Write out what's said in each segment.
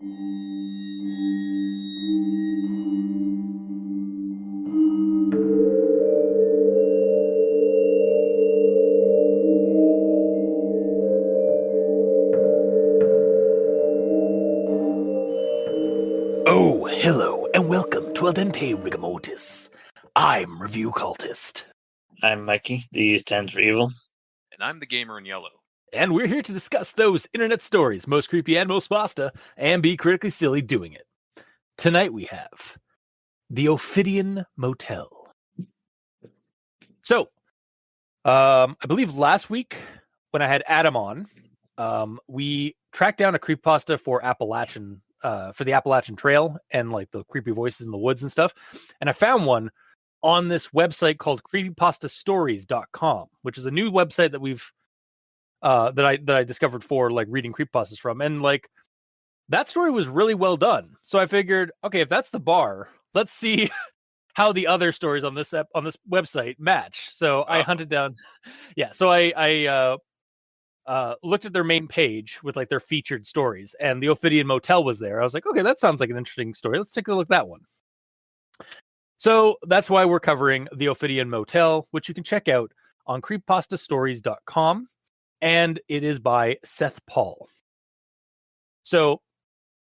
Oh, hello, and welcome to Al Dente Rigamortis. I'm Review Cultist. I'm Mikey, the stands for evil. And I'm the gamer in yellow. And we're here to discuss those internet stories, most creepy and most pasta, and be critically silly doing it. Tonight we have the Ophidian Motel. So, I believe last week when I had Adam on, we tracked down a creepypasta for the Appalachian Trail and like the creepy voices in the woods and stuff. And I found one on this website called creepypastastories.com, which is a new website that we've that I discovered for like reading creepypastas from. And like that story was really well done. So I figured, okay, if that's the bar, let's see how the other stories on this website match. So I hunted down, So I looked at their main page with like their featured stories, and the Ophidian Motel was there. I was like, okay, that sounds like an interesting story. Let's take a look at that one. So that's why we're covering the Ophidian Motel, which you can check out on creepypastastories.com, and it is by Seth Paul. So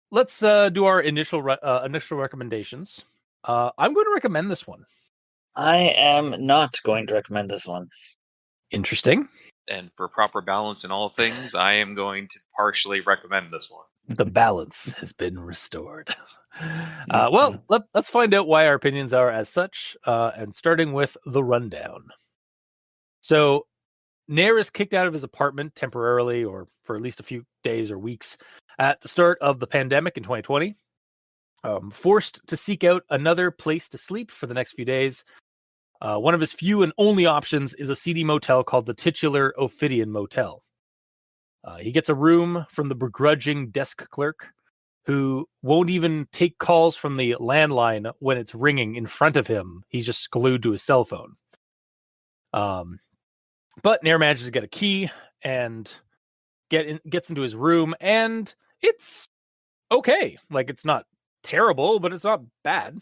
let's do our initial recommendations. I'm going to recommend this one. I am not going to recommend this one. Interesting. And for proper balance in all things, I am going to partially recommend this one. The balance has been restored. Well, let's find out why our opinions are as such, and starting with the rundown. So, Nair is kicked out of his apartment temporarily, or for at least a few days or weeks, at the start of the pandemic in 2020. Forced to seek out another place to sleep for the next few days. One of his few and only options is a seedy motel called the titular Ophidian Motel. He gets a room from the begrudging desk clerk, who won't even take calls from the landline when it's ringing in front of him. He's just glued to his cell phone. But Nair manages to get a key and gets into his room, and it's okay. Like, it's not terrible, but it's not bad.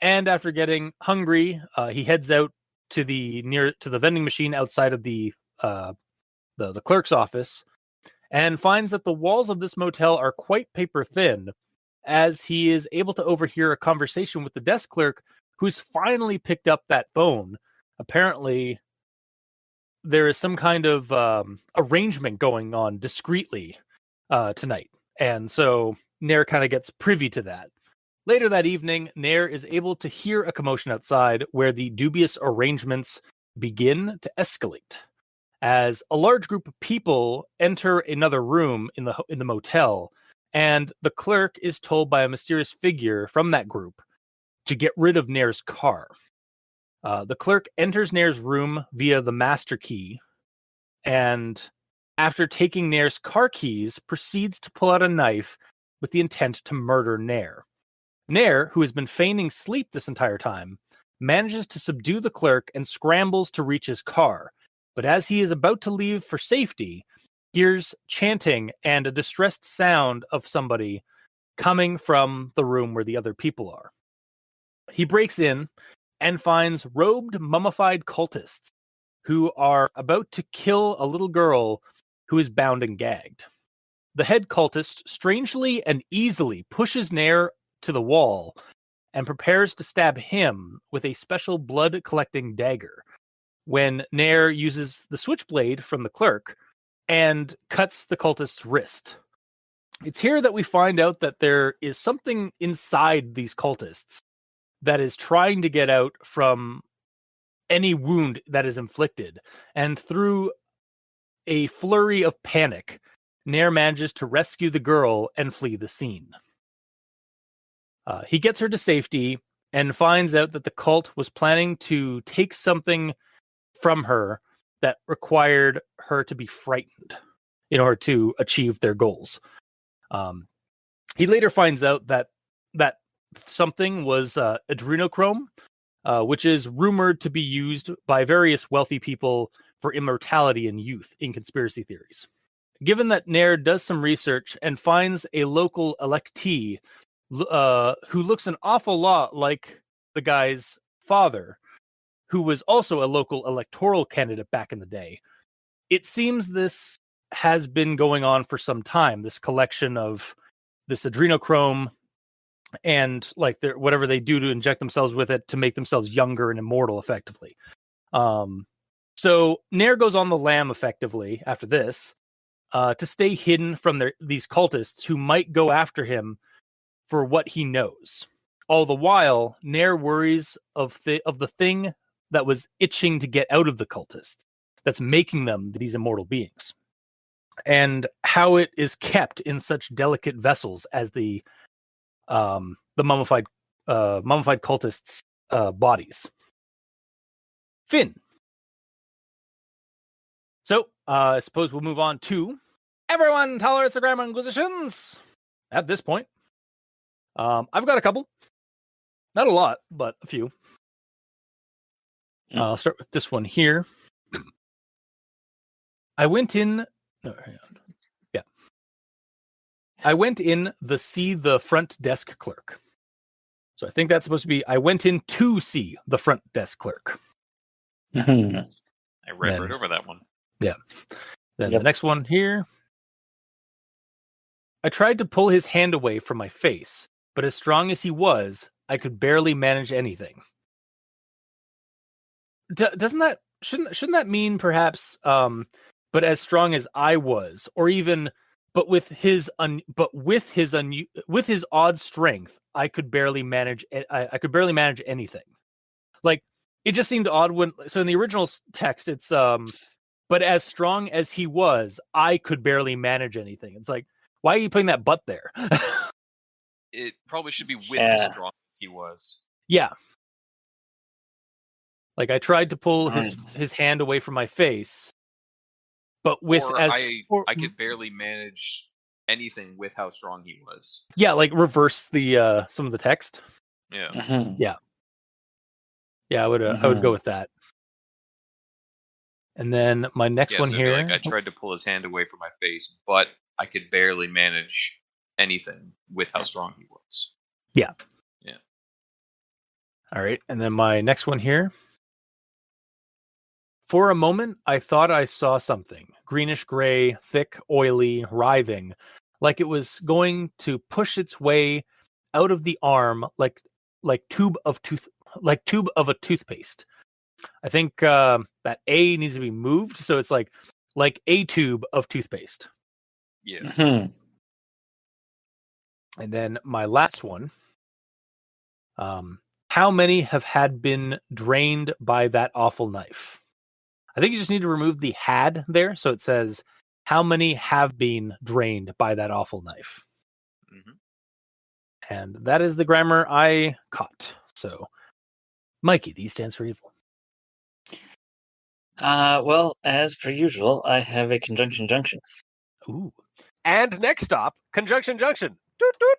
And after getting hungry, he heads out to the vending machine outside of the clerk's office, and finds that the walls of this motel are quite paper thin, as he is able to overhear a conversation with the desk clerk, who's finally picked up that phone. Apparently, there is some kind of arrangement going on discreetly tonight, and so Nair kind of gets privy to that. Later that evening, Nair is able to hear a commotion outside where the dubious arrangements begin to escalate, as a large group of people enter another room in the motel, and the clerk is told by a mysterious figure from that group to get rid of Nair's car. The clerk enters Nair's room via the master key, and after taking Nair's car keys, proceeds to pull out a knife with the intent to murder Nair. Nair, who has been feigning sleep this entire time, manages to subdue the clerk and scrambles to reach his car. But as he is about to leave for safety, hears chanting and a distressed sound of somebody coming from the room where the other people are. He breaks in and finds robed, mummified cultists who are about to kill a little girl who is bound and gagged. The head cultist strangely and easily pushes Nair to the wall and prepares to stab him with a special blood-collecting dagger, when Nair uses the switchblade from the clerk and cuts the cultist's wrist. It's here that we find out that there is something inside these cultists that is trying to get out from any wound that is inflicted. And through a flurry of panic, Nair manages to rescue the girl and flee the scene. He gets her to safety and finds out that the cult was planning to take something from her that required her to be frightened in order to achieve their goals. He later finds out that something was adrenochrome, which is rumored to be used by various wealthy people for immortality in youth in conspiracy theories. given that Nair does some research and finds a local electee who looks an awful lot like the guy's father, who was also a local electoral candidate back in the day, it seems this has been going on for some time, this collection of this adrenochrome and like whatever they do to inject themselves with it to make themselves younger and immortal effectively. So Nair goes on the lam effectively after this to stay hidden from these cultists who might go after him for what he knows. All the while, Nair worries of the thing that was itching to get out of the cultists, that's making them these immortal beings, and how it is kept in such delicate vessels as the mummified cultists' bodies. Finn. So, I suppose we'll move on to everyone tolerates the grammar inquisitions. At this point, I've got a couple, not a lot, but a few. I'll start with this one here. I went in. No, hang on. Yeah, I went in the see the front desk clerk. So I think that's supposed to be I went in to see the front desk clerk. I read right over that one. Yeah. Then the next one here. I tried to pull his hand away from my face, but as strong as he was, I could barely manage anything. Doesn't that shouldn't that mean perhaps but as strong as I was, or even with his odd strength, I could barely manage anything. Like, it just seemed odd so in the original text it's but as strong as he was, I could barely manage anything. It's like, why are you putting that but there? It probably should be with as strong as he was. Yeah. Like, I tried to pull his hand away from my face, but I could barely manage anything with how strong he was. Yeah, like reverse the some of the text. Yeah. Yeah, I would go with that. And then my next one here. Like, I tried to pull his hand away from my face, but I could barely manage anything with how strong he was. Yeah. Yeah. All right. And then my next one here. For a moment, I thought I saw something greenish gray, thick, oily, writhing, like it was going to push its way out of the arm, like tube of a toothpaste. I think that A needs to be moved, so it's like a tube of toothpaste. Yeah. And then my last one. How many have been drained by that awful knife? I think you just need to remove the had there, so it says how many have been drained by that awful knife. Mm-hmm. And that is the grammar I caught. So, Mikey, D stands for evil. Well, as per usual, I have a conjunction junction. Ooh. And next stop, conjunction junction. Doot, doot.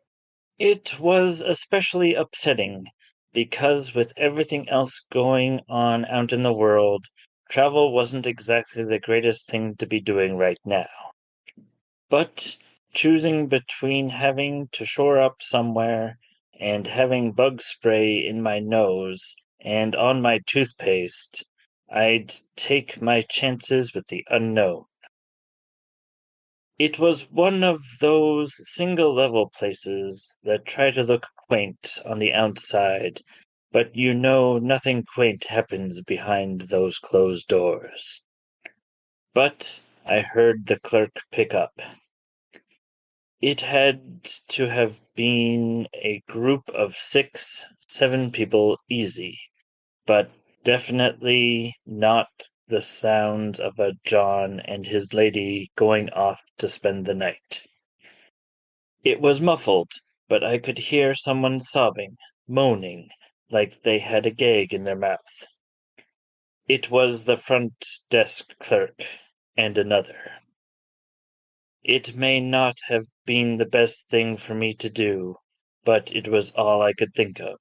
It was especially upsetting because with everything else going on out in the world, travel wasn't exactly the greatest thing to be doing right now. But choosing between having to shore up somewhere and having bug spray in my nose and on my toothpaste, I'd take my chances with the unknown. It was one of those single-level places that try to look quaint on the outside, but you know nothing quaint happens behind those closed doors. But I heard the clerk pick up. It had to have been a group of 6, 7 people easy, but definitely not the sounds of a John and his lady going off to spend the night. It was muffled, but I could hear someone sobbing, moaning, like they had a gag in their mouth. It was the front desk clerk, and another. It may not have been the best thing for me to do, but it was all I could think of.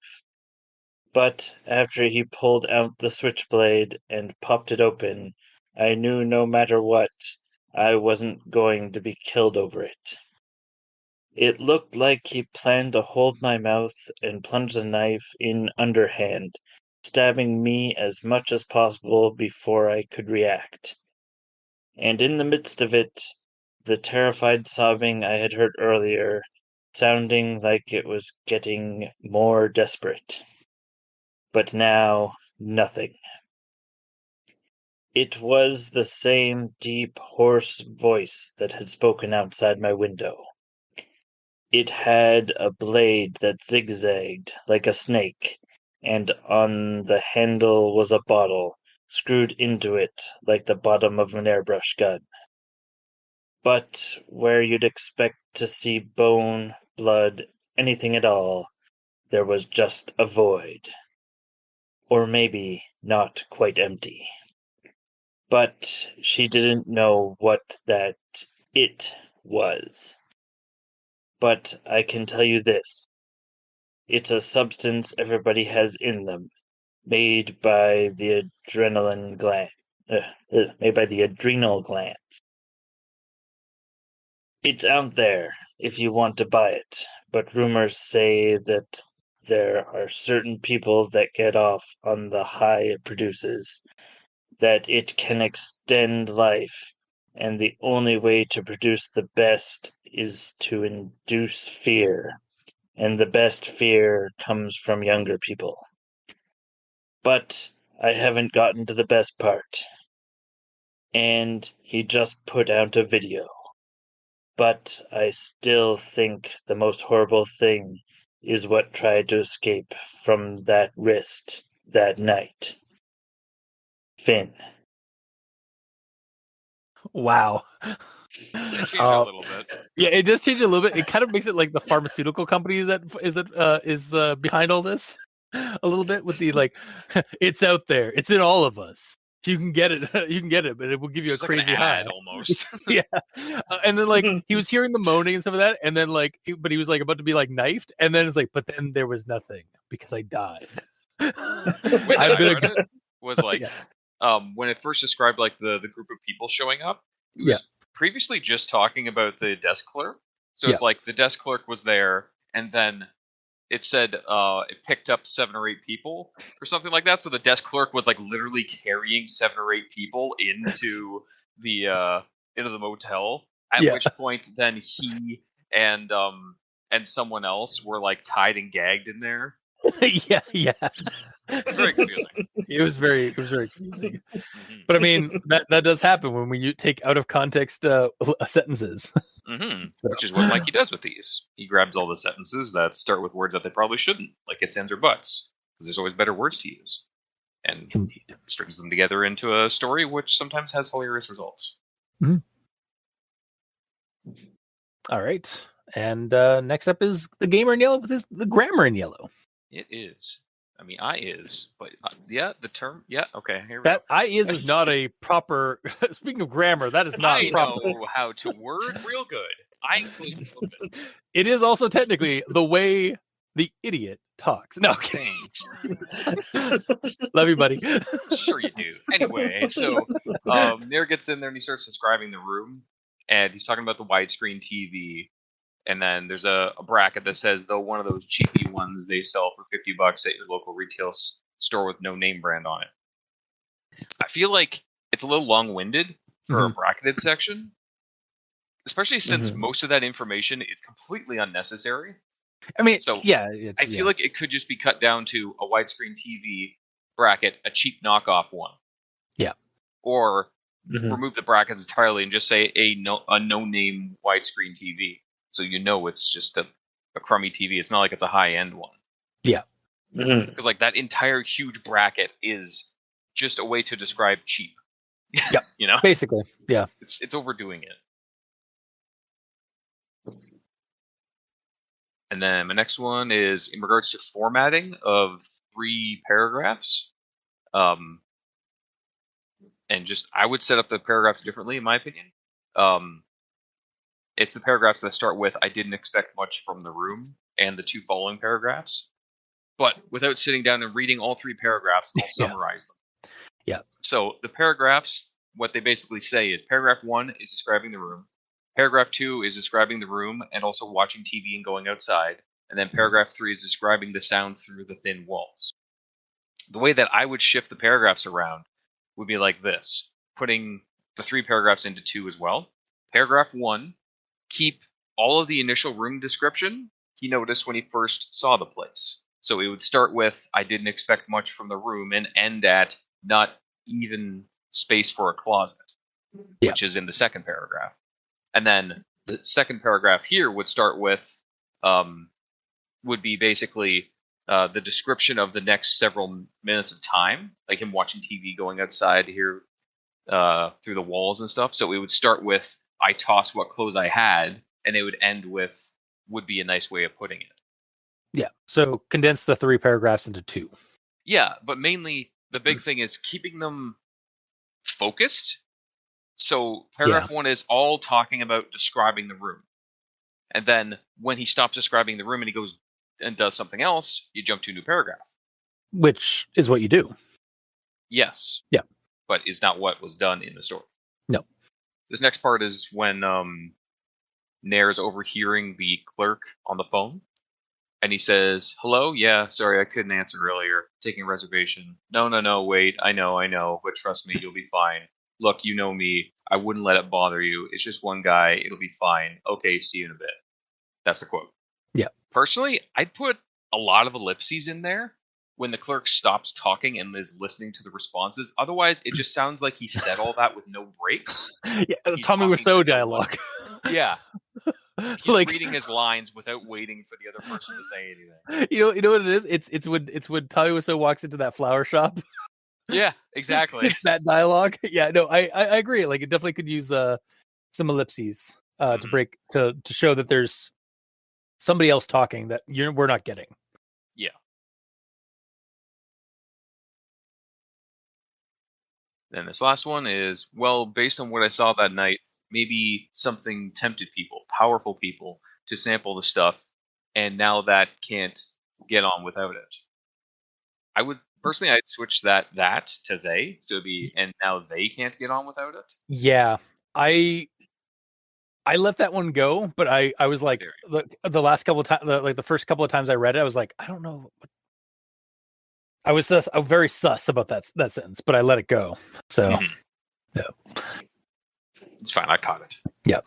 But after he pulled out the switchblade and popped it open, I knew no matter what, I wasn't going to be killed over it. It looked like he planned to hold my mouth and plunge the knife in underhand, stabbing me as much as possible before I could react. And in the midst of it, the terrified sobbing I had heard earlier, sounding like it was getting more desperate. But now, nothing. It was the same deep, hoarse voice that had spoken outside my window. It had a blade that zigzagged like a snake, and on the handle was a bottle, screwed into it like the bottom of an airbrush gun. But where you'd expect to see bone, blood, anything at all, there was just a void. Or maybe not quite empty. But she didn't know what that it was. But I can tell you this. It's a substance everybody has in them, made by the adrenaline gland. Made by the adrenal glands. It's out there if you want to buy it, but rumors say that there are certain people that get off on the high it produces, that it can extend life, and the only way to produce the best is to induce fear, and the best fear comes from younger people. But I haven't gotten to the best part. And he just put out a video. But I still think the most horrible thing is what tried to escape from that wrist that night. Finn. Wow. It changed a little bit. Yeah, it does change a little bit. It kind of makes it like the pharmaceutical company that is behind all this a little bit with the like, it's out there, it's in all of us. You can get it, you can get it, but it will give you It's a like an crazy high. ad almost. Yeah, and then like he was hearing the moaning and stuff of that, and then like, but he was like about to be like knifed, and then it's like, but then there was nothing because I died. Way that I read it was like, Yeah. when it first described like the group of people showing up, it was Yeah. previously just talking about the desk clerk. So Yeah. it's like the desk clerk was there, and then it said it picked up 7 or 8 people or something like that. So the desk clerk was like literally carrying 7 or 8 people into the motel. At Yeah. which point, then he and someone else were like tied and gagged in there. Yeah, yeah. Very confusing. It was very confusing. Mm-hmm. But I mean, that does happen when you take out of context sentences. Mm-hmm. So. Which is what Mikey does with these. He grabs all the sentences that start with words that they probably shouldn't, like its, ends, or buts, because there's always better words to use, and Indeed. strings them together into a story, which sometimes has hilarious results. Mm-hmm. All right, and next up is the gamer in yellow with the grammar in yellow. It is. I mean, I is, but yeah, the term, yeah, okay, here we that go. I is not a proper. Speaking of grammar, that is not I proper. know how to word real good. I include real good. It is also technically the way the idiot talks. No, okay. Love you, buddy. Sure you do. Anyway, so Nair gets in there and he starts describing the room, and he's talking about the widescreen TV. And then there's a bracket that says, though one of those cheapy ones they sell for $50 at your local retail store with no name brand on it. I feel like it's a little long-winded for a bracketed section, especially since most of that information is completely unnecessary. I mean, so yeah, I feel like it could just be cut down to a widescreen TV bracket, a cheap knockoff one. Yeah. Or remove the brackets entirely and just say a no-name widescreen TV. So you know it's just a crummy TV. It's not like it's a high-end one. Yeah. Because like that entire huge bracket is just a way to describe cheap. Yeah. You know? Basically. Yeah. It's overdoing it. And then my next one is in regards to formatting of 3 paragraphs. And just I would set up the paragraphs differently, in my opinion. It's the paragraphs that start with "I didn't expect much from the room" and the 2 following paragraphs. But without sitting down and reading all 3 paragraphs, I'll summarize them. Yeah. So the paragraphs what they basically say is paragraph 1 is describing the room. Paragraph 2 is describing the room and also watching TV and going outside. And then paragraph 3 is describing the sound through the thin walls. The way that I would shift the paragraphs around would be like this, putting the 3 paragraphs into 2 as well. Paragraph 1, keep all of the initial room description he noticed when he first saw the place. So it would start with, I didn't expect much from the room, and end at, not even space for a closet, which is in the second paragraph. And then the second paragraph here would start with, would be basically the description of the next several minutes of time, like him watching TV, going outside here through the walls and stuff. So it would start with, I tossed what clothes I had, and it would end with, would be a nice way of putting it. Yeah. So condense the 3 paragraphs into 2. Yeah, but mainly the big thing is keeping them focused. So paragraph 1 is all talking about describing the room. And then when he stops describing the room and he goes and does something else, you jump to a new paragraph. Which is what you do. Yes. Yeah. But is not what was done in the story. No. This next part is when Nair is overhearing the clerk on the phone. And he says, hello? Yeah, sorry, I couldn't answer earlier. Taking a reservation. No, wait, I know, but trust me, you'll be fine. Look, you know me. I wouldn't let it bother you. It's just one guy. It'll be fine. Okay, see you in a bit. That's the quote. Yeah. Personally, I'd put a lot of ellipses in there when the clerk stops talking and is listening to the responses. Otherwise, it just sounds like he said all that with no breaks. Yeah, Tommy Wiseau dialogue. Yeah. He's like reading his lines without waiting for the other person to say anything. You know what it is? It's when Tommy Wiseau walks into that flower shop. Yeah, exactly. It's that dialogue. Yeah, no, I agree. Like, it definitely could use some ellipses to show that there's somebody else talking that we're not getting. Yeah. Then this last one is, well, based on what I saw that night, maybe something tempted people, powerful people, to sample the stuff, and now that can't get on without it. I would personally, I'd switch that to they, so it'd be, and now they can't get on without it. Yeah, I let that one go, but I was like, the last couple of times, like the first couple of times I read it, I was like, I don't know. I was very sus about that sentence, but I let it go. So, yeah. It's fine. I caught it. Yep.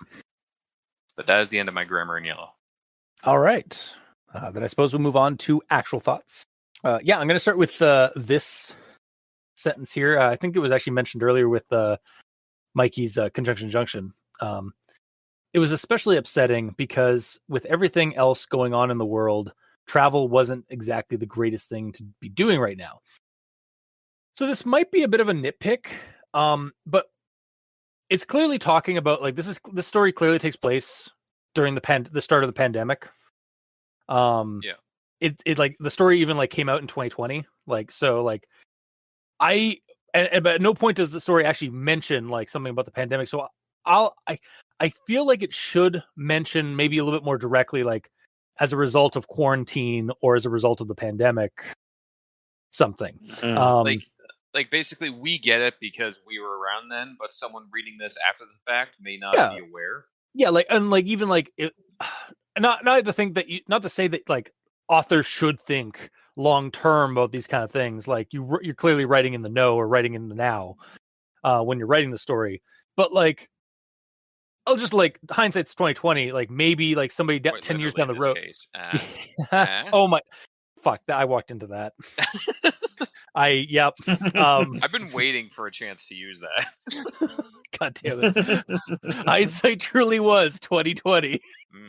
But that is the end of my grammar in yellow. All right. Then I suppose we'll move on to actual thoughts. Yeah, I'm going to start with this sentence here. I think it was actually mentioned earlier with Mikey's conjunction junction. It was especially upsetting because with everything else going on in the world, travel wasn't exactly the greatest thing to be doing right now. So this might be a bit of a nitpick, but it's clearly talking about, like, this story clearly takes place during the start of the pandemic. Yeah. It like the story even like came out in 2020. Like, so like but at no point does the story actually mention like something about the pandemic. So I feel like it should mention maybe a little bit more directly, like as a result of quarantine or as a result of the pandemic, something. Like basically we get it because we were around then, but someone reading this after the fact may not be aware. Yeah, like, and like even like it, not to think that not to say that like authors should think long term about these kind of things. Like you're clearly writing in the know or writing in the now when you're writing the story. But like, I'll just like hindsight's 2020. Like maybe like somebody 10 years down the road. Oh my. Fuck, I walked into that. Yep. I've been waiting for a chance to use that. God damn it. Hindsight truly was 2020.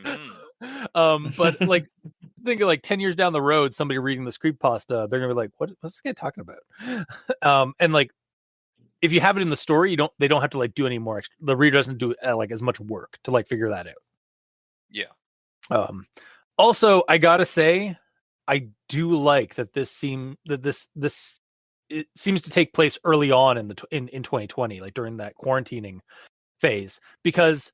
Mm-hmm. But like, think of like 10 years down the road, somebody reading this creepypasta, they're gonna be like, what's this guy talking about? And like, if you have it in the story, they don't have to like do any more extra. The reader doesn't do like as much work to like figure that out. Yeah. Also, I gotta say, I do like that this it seems to take place early on in 2020, like during that quarantining phase, because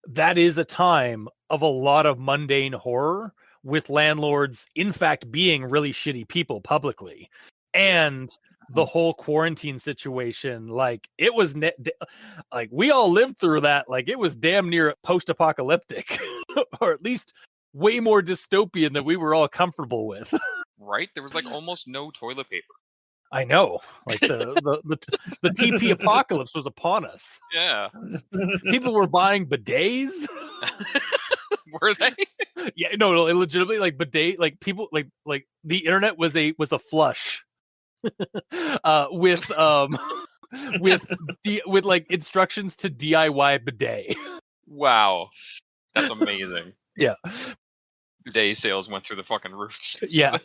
that is a time of a lot of mundane horror, with landlords in fact being really shitty people publicly, and the whole quarantine situation, like it was like we all lived through that. Like it was damn near post-apocalyptic, or at least way more dystopian than we were all comfortable with. Right? There was like almost no toilet paper. I know, like the TP apocalypse was upon us. Yeah. People were buying bidets. Were they? Yeah, no, legitimately, like bidet, like people, like the internet was a flush, with with like instructions to DIY bidet. Wow. That's amazing. Yeah. Day sales went through the fucking roof. Yeah.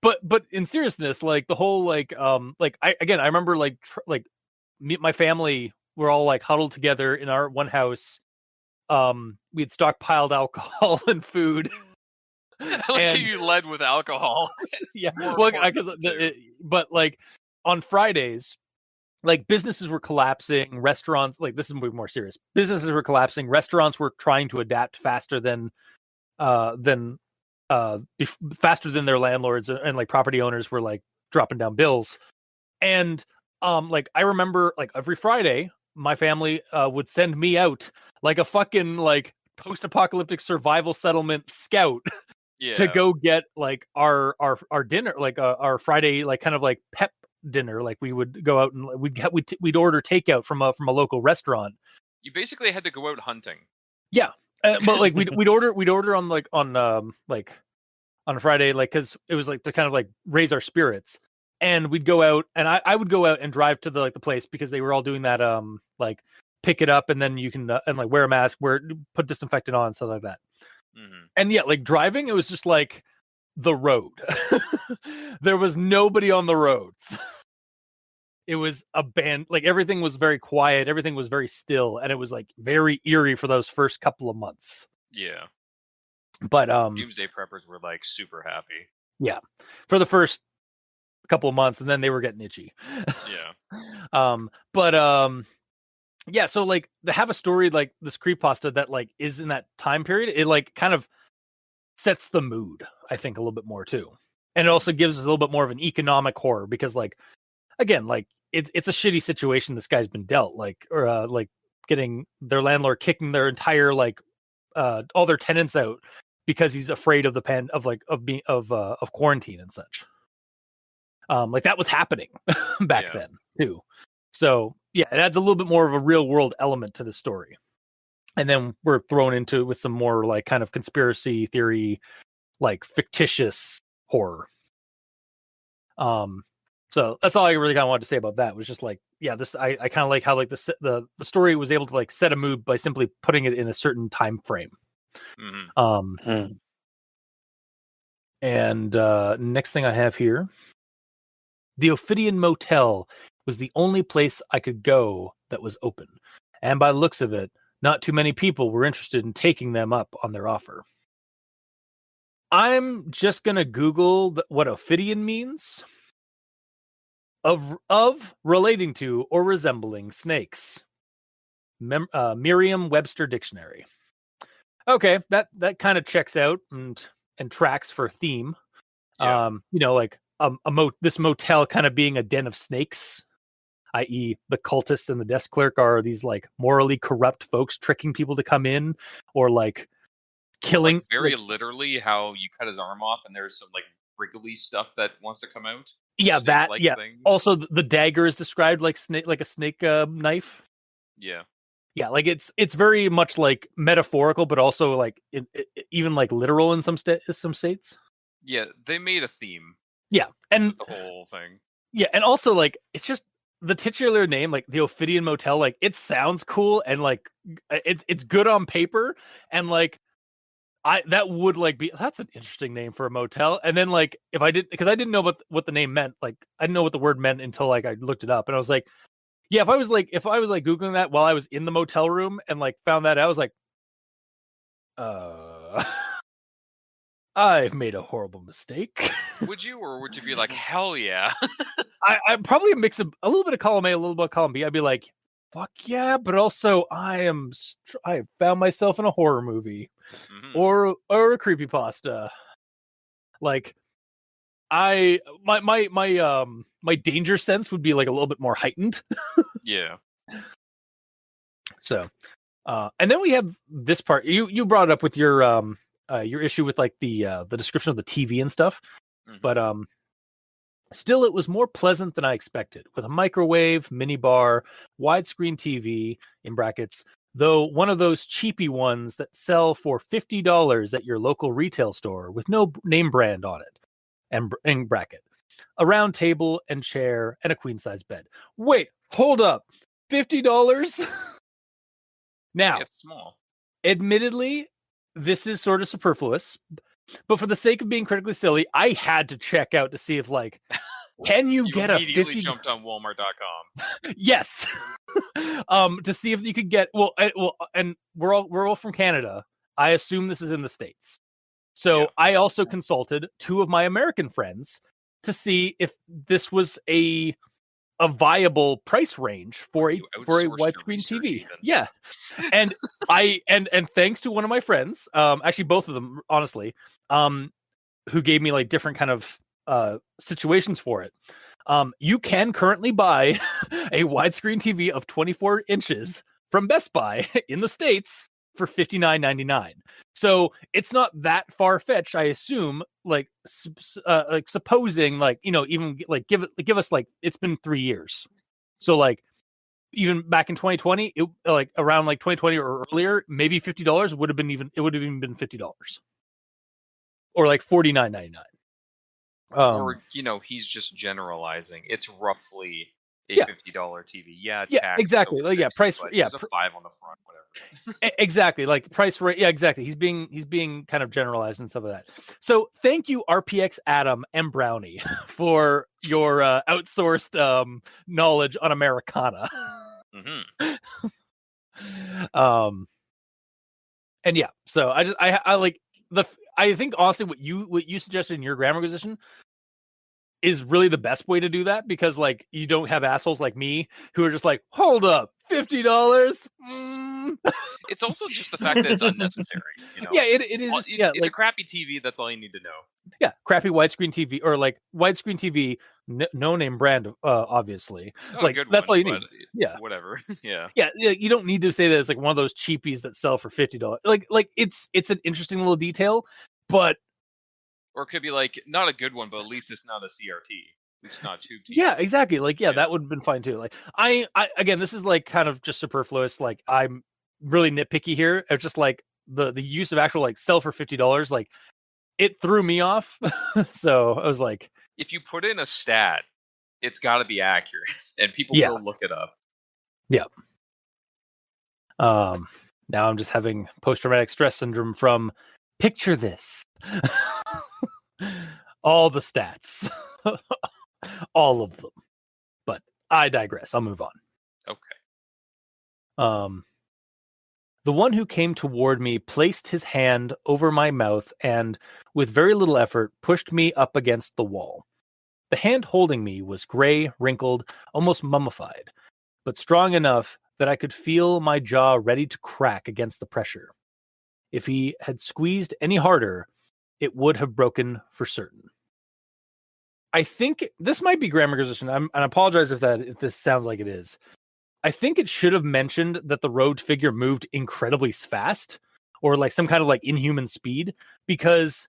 But in seriousness, like the whole like I remember like my family were all like huddled together in our one house. We had stockpiled alcohol and food. Like you led with alcohol. Yeah, well, but like on Fridays, like businesses were collapsing, restaurants, like this is more serious. Businesses were collapsing, restaurants were trying to adapt faster than faster than their landlords, and like property owners were like dropping down bills. And like I remember like every Friday my family would send me out like a fucking like post-apocalyptic survival settlement scout to go get like our dinner, like our Friday like kind of like pep dinner. Like we would go out and we'd order takeout from a local restaurant. You basically had to go out hunting. Yeah, but like we'd order on like on Friday, like because it was like to kind of like raise our spirits, and we'd go out, and I would go out and drive to the like the place because they were all doing that like pick it up and then you can and like wear a mask, put disinfectant on, stuff like that. Mm-hmm. And yeah, like driving, it was just like the road. There was nobody on the roads. It was like everything was very quiet, everything was very still, and it was like very eerie for those first couple of months. Yeah. But Doomsday Preppers were like super happy. Yeah, for the first couple of months, and then they were getting itchy. Yeah. Yeah, so like to have a story like this creepypasta that like is in that time period, it like kind of sets the mood, I think, a little bit more too. And it also gives us a little bit more of an economic horror because like again, like it's a shitty situation this guy's been dealt, like or like getting their landlord kicking their entire like all their tenants out because he's afraid of of quarantine and such. Like that was happening back then too. So yeah, it adds a little bit more of a real world element to the story. And then we're thrown into with some more like kind of conspiracy theory, like fictitious horror. So that's all I really kind of wanted to say about that. It was just like, yeah, this I kind of like how like the story was able to like set a mood by simply putting it in a certain time frame. Mm-hmm. And next thing I have here, the Ophidian Motel was the only place I could go that was open, and by the looks of it, not too many people were interested in taking them up on their offer. I'm just gonna Google what Ophidian means. Of relating to or resembling snakes. Merriam-Webster Dictionary. Okay, that kind of checks out and tracks for theme. Yeah. You know, like this motel kind of being a den of snakes, i.e. the cultists and the desk clerk are these like morally corrupt folks tricking people to come in or like killing. Like, very literally how you cut his arm off and there's some like wriggly stuff that wants to come out. Yeah, Snake-like things. Also, the dagger is described like a snake knife. Yeah. Yeah, like it's very much like metaphorical, but also like even like literal in some states. Yeah, they made a theme. Yeah, and the whole thing. Yeah, and also like it's just the titular name, like the Ophidian Motel. Like it sounds cool and like it's good on paper, and like that would like that's an interesting name for a motel. And then like if I didn't know what the name meant, like I didn't know what the word meant until like I looked it up, and I was like, yeah, if I was like Googling that while I was in the motel room and like found that out, I was like, I've made a horrible mistake. Would you, or would you be like, hell yeah? I'm probably a little bit of column A, a little bit of column B. I'd be like, fuck yeah, but also I have found myself in a horror movie or a creepypasta. Like my danger sense would be like a little bit more heightened. Yeah. So, and then we have this part. You brought it up with your issue with like the description of the TV and stuff, but still, it was more pleasant than I expected, with a microwave, minibar, widescreen TV in brackets. Though one of those cheapy ones that sell for $50 at your local retail store with no name brand on it, and in bracket, a round table and chair and a queen size bed. Wait, hold up, $50? Now, It's small. admittedly, this is sort of superfluous, but for the sake of being critically silly, I had to check out to see if like, can you get a immediately 50? Jumped on Walmart.com. Yes. To see if you could get and we're all from Canada. I assume this is in the States. So I also consulted two of my American friends to see if this was a viable price range for a widescreen TV. Even. Yeah. And and thanks to one of my friends, actually both of them, honestly, who gave me like different kind of situations for it. You can currently buy a widescreen TV of 24 inches from Best Buy in the States for $59.99. So it's not that far fetched, I assume. Like supposing, like, you know, even like give us like, it's been 3 years. So like even back in 2020, it like around like 2020 or earlier, maybe $50 would have even been $50 or like $49.99. Or, you know, he's just generalizing. It's roughly a $50 TV. Yeah, exactly. Like, price. There's a 5 on the front, whatever. Exactly. Like price rate. Yeah, exactly. He's being kind of generalized and stuff like that. So thank you, RPX Adam and Brownie, for your outsourced knowledge on Americana. And yeah, so I like I think honestly what you suggested in your grammar position is really the best way to do that, because like you don't have assholes like me who are just like, hold up, $50. It's also just the fact that it's unnecessary. You know? Yeah, it is. Well, Just, it's like, a crappy TV. That's all you need to know. Yeah, crappy widescreen TV, or like widescreen TV, no name brand, obviously. Not like that's all you need. Yeah, whatever. Yeah. Yeah, you don't need to say that it's like one of those cheapies that sell for $50. Like it's an interesting little detail, but or it could be like not a good one, but at least it's not a CRT. It's not tube TV. Yeah, exactly. Like that would have been fine too. Like I again, this is like kind of just superfluous. Like I'm really nitpicky here. It's just like the use of actual like sell for $50. Like it threw me off. So I was like, if you put in a stat, it's got to be accurate, and people will look it up. Yeah. Now I'm just having post-traumatic stress syndrome from picture this. All the stats. All of them. But I digress. I'll move on. Okay. The one who came toward me placed his hand over my mouth and, with very little effort, pushed me up against the wall. The hand holding me was gray, wrinkled, almost mummified, but strong enough that I could feel my jaw ready to crack against the pressure. If he had squeezed any harder, it would have broken for certain. I think this might be grammar position. And I apologize if this sounds like it is. I think it should have mentioned that the robed figure moved incredibly fast, or like some kind of like inhuman speed, because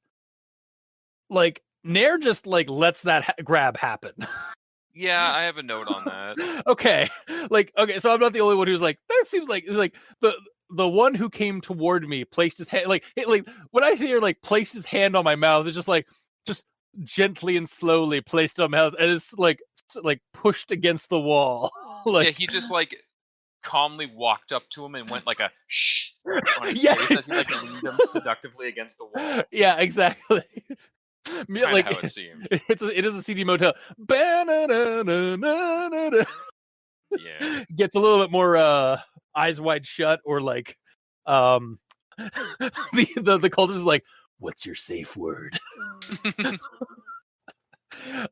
like Nair just like lets that grab happen. Yeah, I have a note on that. Okay, so I'm not the only one who's like, that seems like it's like the one who came toward me placed his hand like when I hear like placed his hand on my mouth, it's just like just gently and slowly placed on my mouth, and it's like pushed against the wall. Like, yeah, he just like calmly walked up to him and went like a shh on his face as he like leaned him seductively against the wall. Yeah, exactly. Like how it seemed. It is a CD Motel. Yeah, gets a little bit more eyes wide shut, or like the cultist is like, what's your safe word?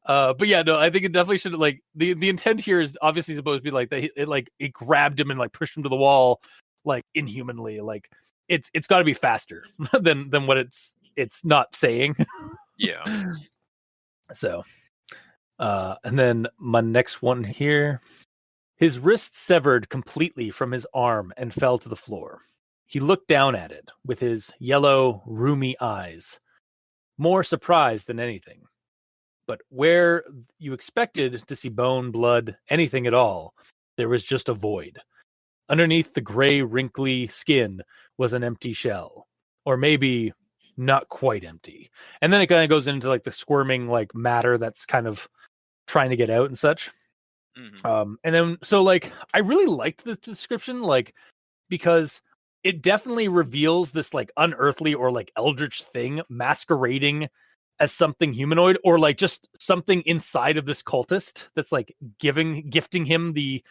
But yeah, no, I think it definitely should, like, the intent here is obviously supposed to be like that it grabbed him and like pushed him to the wall like inhumanly. Like it's got to be faster than what it's not saying. Yeah. So, and then my next one here. His wrist severed completely from his arm and fell to the floor. He looked down at it with his yellow, rheumy eyes, more surprised than anything. But where you expected to see bone, blood, anything at all, there was just a void. Underneath the gray, wrinkly skin was an empty shell, or maybe not quite empty. And then it kind of goes into like the squirming like matter that's kind of trying to get out and such. And then so like I really liked this description, like because it definitely reveals this like unearthly or like eldritch thing masquerading as something humanoid, or like just something inside of this cultist that's like gifting him the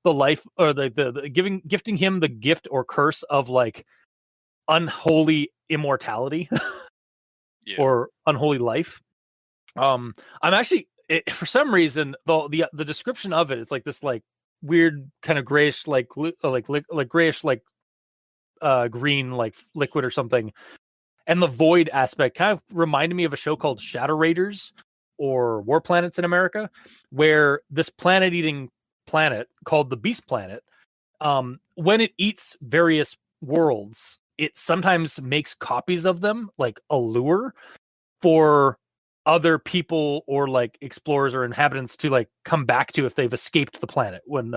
life, or the gifting him the gift or curse of like unholy immortality or unholy life. I'm actually for some reason the description of it's like this like weird kind of grayish like grayish like green like liquid or something. And the void aspect kind of reminded me of a show called Shadow Raiders or War Planets in America, where this planet-eating planet called the Beast Planet, when it eats various worlds, it sometimes makes copies of them, like a lure for other people or like explorers or inhabitants to like come back to if they've escaped the planet when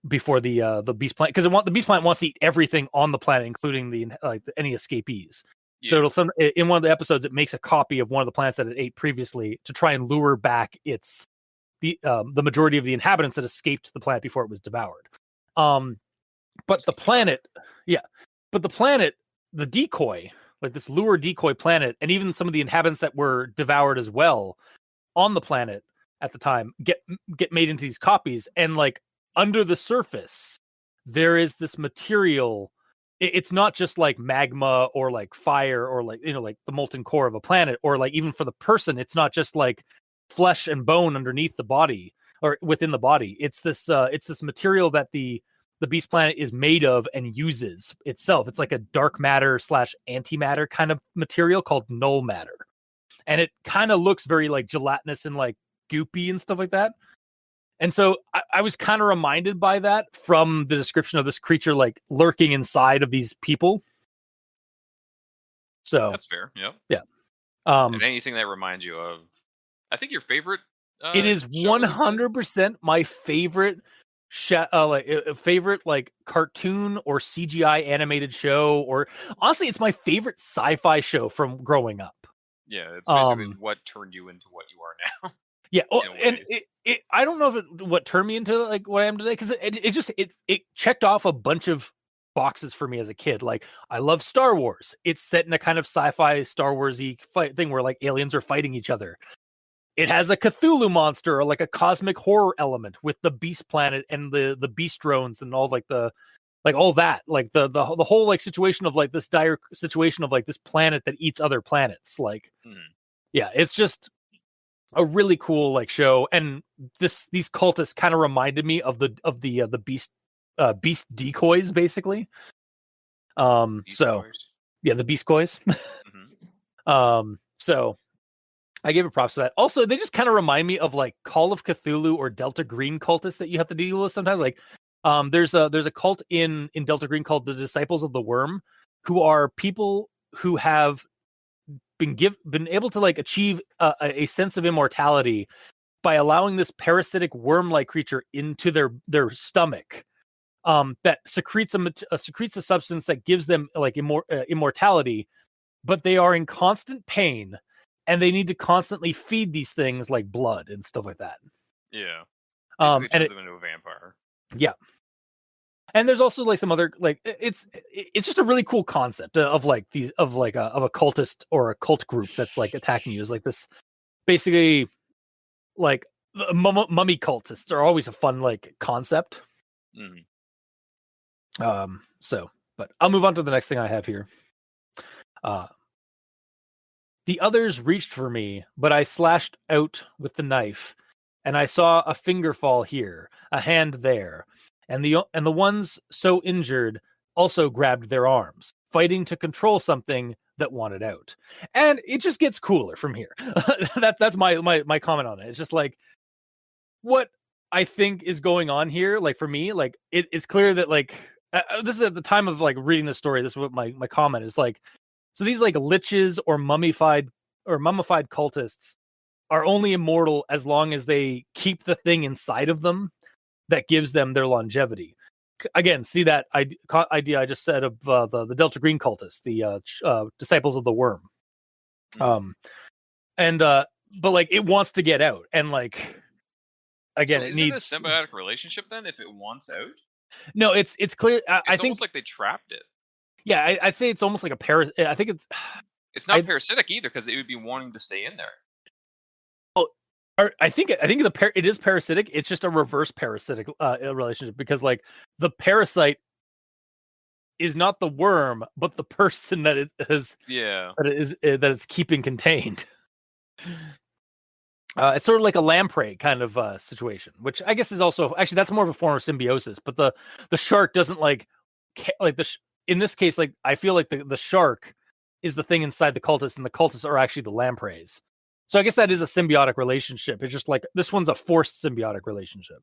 before the beast planet, because the beast planet wants to eat everything on the planet, including any escapees. So in one of the episodes, it makes a copy of one of the planets that it ate previously to try and lure back the majority of the inhabitants that escaped the planet before it was devoured. But the planet, the decoy, like this lure decoy planet, and even some of the inhabitants that were devoured as well on the planet at the time get made into these copies, and like under the surface, there is this material. It's not just like magma or like fire or like, like the molten core of a planet, or like even for the person, it's not just like flesh and bone underneath the body or within the body. It's this material that the beast planet is made of and uses itself. It's like a dark matter / antimatter kind of material called null matter. And it kind of looks very like gelatinous and like goopy and stuff like that. And so I was kind of reminded by that from the description of this creature like lurking inside of these people. So that's fair. Yep. Yeah. And anything that reminds you of, I think your favorite. It is 100% my favorite favorite like cartoon or CGI animated show, or honestly, it's my favorite sci-fi show from growing up. Yeah, it's basically what turned you into what you are now. Yeah, and I don't know if what turned me into like what I am today, because it checked off a bunch of boxes for me as a kid. Like, I love Star Wars. It's set in a kind of sci-fi Star Wars-y fight thing where like aliens are fighting each other. It has a Cthulhu monster or like a cosmic horror element with the Beast Planet and the Beast drones and all like all that, like the whole like situation of like this dire situation of like this planet that eats other planets. Like, yeah, it's just a really cool like show. And these cultists kind of reminded me of the beast decoys, basically. Yeah, the beast coys. So I gave it props to that. Also, they just kind of remind me of like Call of Cthulhu or Delta Green cultists that you have to deal with sometimes. Like, there's a cult in Delta Green called the Disciples of the Worm, who are people who have been able to like achieve a sense of immortality by allowing this parasitic worm-like creature into their stomach, that secretes a substance that gives them like immortality, but they are in constant pain and they need to constantly feed these things like blood and stuff like that. Yeah. Basically turns them into a vampire. Yeah. And there's also like some other like it's just a really cool concept of like these of a cultist or a cult group that's like attacking you. Is like this basically like mummy cultists are always a fun like concept. So, but I'll move on to the next thing I have here. The others reached for me, but I slashed out with the knife, and I saw a finger fall here, a hand there. And the ones so injured also grabbed their arms, fighting to control something that wanted out. And it just gets cooler from here. That's my comment on it. It's just like what I think is going on here. Like for me, like it's clear that like this is at the time of like reading the story. This is what my comment is like. So these like liches or mummified cultists are only immortal as long as they keep the thing inside of them that gives them their longevity. Again, see that idea I just said of the Delta Green cultists, the disciples of the worm. But like it wants to get out, and like again, so it is needs it a symbiotic relationship then if it wants out? No, it's clear. I think almost like they trapped it. Yeah, I'd say it's almost like a parasite. I think it's not parasitic either because it would be wanting to stay in there. I think it is parasitic. It's just a reverse parasitic relationship because like the parasite is not the worm, but the person that it is. Yeah, that it's keeping contained. It's sort of like a lamprey kind of situation, which I guess is also actually that's more of a form of symbiosis. But the shark doesn't like in this case, like I feel like the shark is the thing inside the cultists, and the cultists are actually the lampreys. So I guess that is a symbiotic relationship. It's just like this one's a forced symbiotic relationship.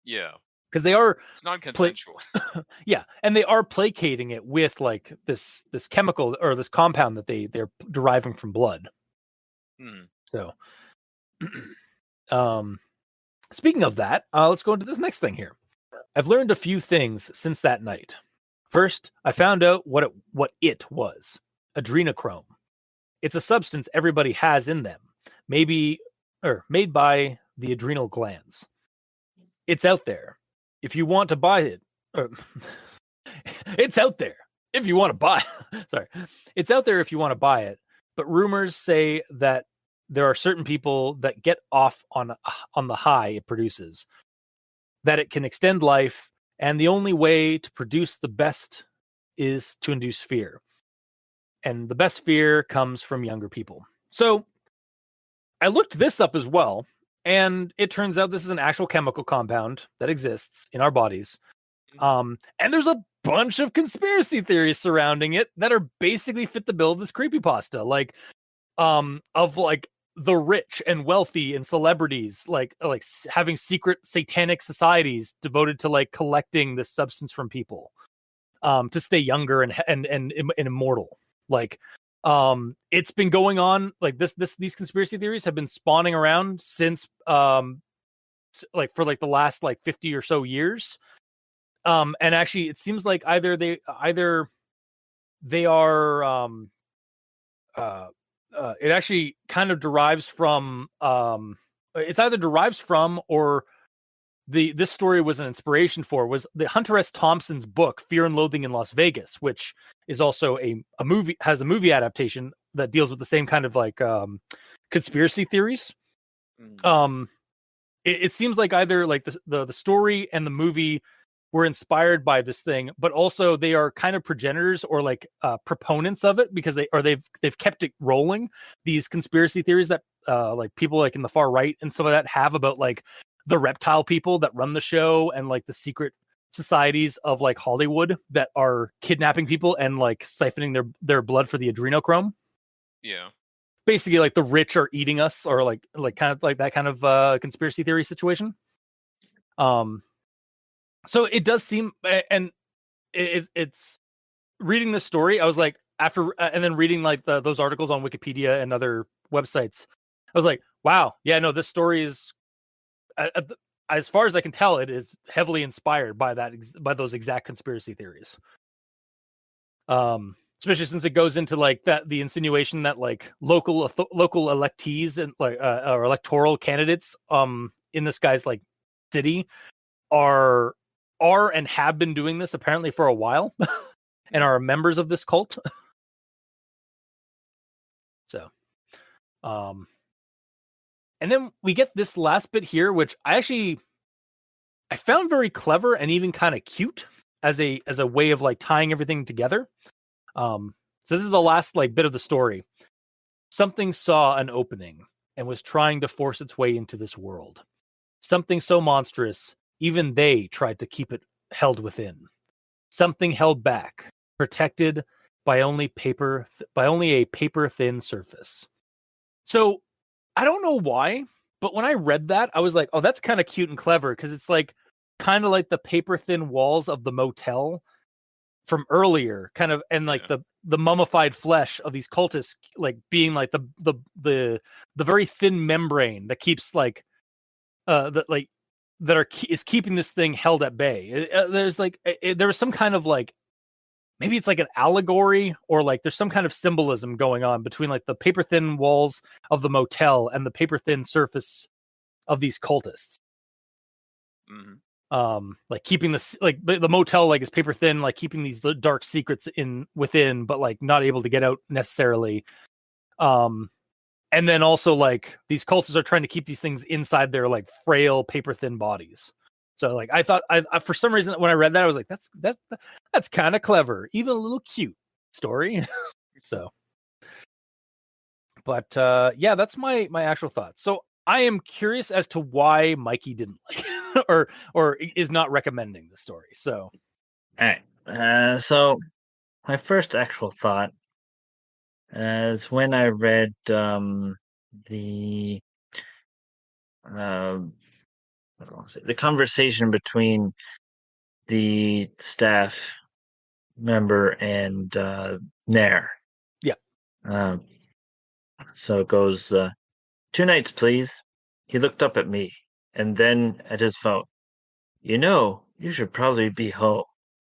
Yeah, because they are it's non-consensual. Yeah, and they are placating it with like this chemical or this compound that they're deriving from blood. So, speaking of that, let's go into this next thing here. I've learned a few things since that night. First, I found out what it was: adrenochrome. It's a substance everybody has in them, made by the adrenal glands. It's out there. If you want to buy it, it's out there. If you want to buy, it's out there if you want to buy it. But rumors say that there are certain people that get off on the high it produces, that it can extend life, and the only way to produce the best is to induce fear. And the best fear comes from younger people. So I looked this up as well, and it turns out this is an actual chemical compound that exists in our bodies. And there's a bunch of conspiracy theories surrounding it that are basically fit the bill of this creepypasta, like of like the rich and wealthy and celebrities like having secret satanic societies devoted to like collecting this substance from people to stay younger and immortal. Like it's been going on like these conspiracy theories have been spawning around since like for like the last like 50 or so years. And actually it seems like either they are it actually kind of derives from it's either derives from or this story was an inspiration for was the Hunter S. Thompson's book Fear and Loathing in Las Vegas, which is also a movie, has a movie adaptation that deals with the same kind of like conspiracy theories. It seems like either like the story and the movie were inspired by this thing, but also they are kind of progenitors or like proponents of it because they've kept it rolling. These conspiracy theories that like people like in the far right and some of that have about like the reptile people that run the show and like the secret societies of like Hollywood that are kidnapping people and like siphoning their blood for the adrenochrome. Yeah. Basically like the rich are eating us or like kind of like that kind of conspiracy theory situation. So it does seem, and it's reading this story. I was like, after, and then reading like those articles on Wikipedia and other websites, I was like, wow, yeah, no, this story is, as far as I can tell, it is heavily inspired by by those exact conspiracy theories. Especially since it goes into like the insinuation that like local electees and like or electoral candidates in this guy's like city are and have been doing this apparently for a while and are members of this cult. So and then we get this last bit here, which I found very clever and even kind of cute as a way of like tying everything together. So this is the last like bit of the story. Something saw an opening and was trying to force its way into this world. Something so monstrous, even they tried to keep it held within. Something held back, protected, by only a paper thin surface. So I don't know why, but when I read that, I was like, oh, that's kind of cute and clever, because it's like kind of like the paper thin walls of the motel from earlier, kind of, and like the mummified flesh of these cultists, like being like the very thin membrane that keeps like is keeping this thing held at bay. There's like there was some kind of like, maybe it's like an allegory, or like there's some kind of symbolism going on between like the paper thin walls of the motel and the paper thin surface of these cultists. Like keeping this, like the motel like is paper thin, like keeping these dark secrets within, but like not able to get out necessarily. And then also like these cultists are trying to keep these things inside their like frail paper thin bodies. So like I thought, I for some reason when I read that, I was like, that's kind of clever, even a little cute story. So, but yeah, that's my actual thoughts. So I am curious as to why Mikey didn't like it, or is not recommending the story. So, all right. So my first actual thought is when I read the the conversation between the staff member and Nair. Yeah. So it goes, 2 nights, please. He looked up at me and then at his phone. You should probably be home.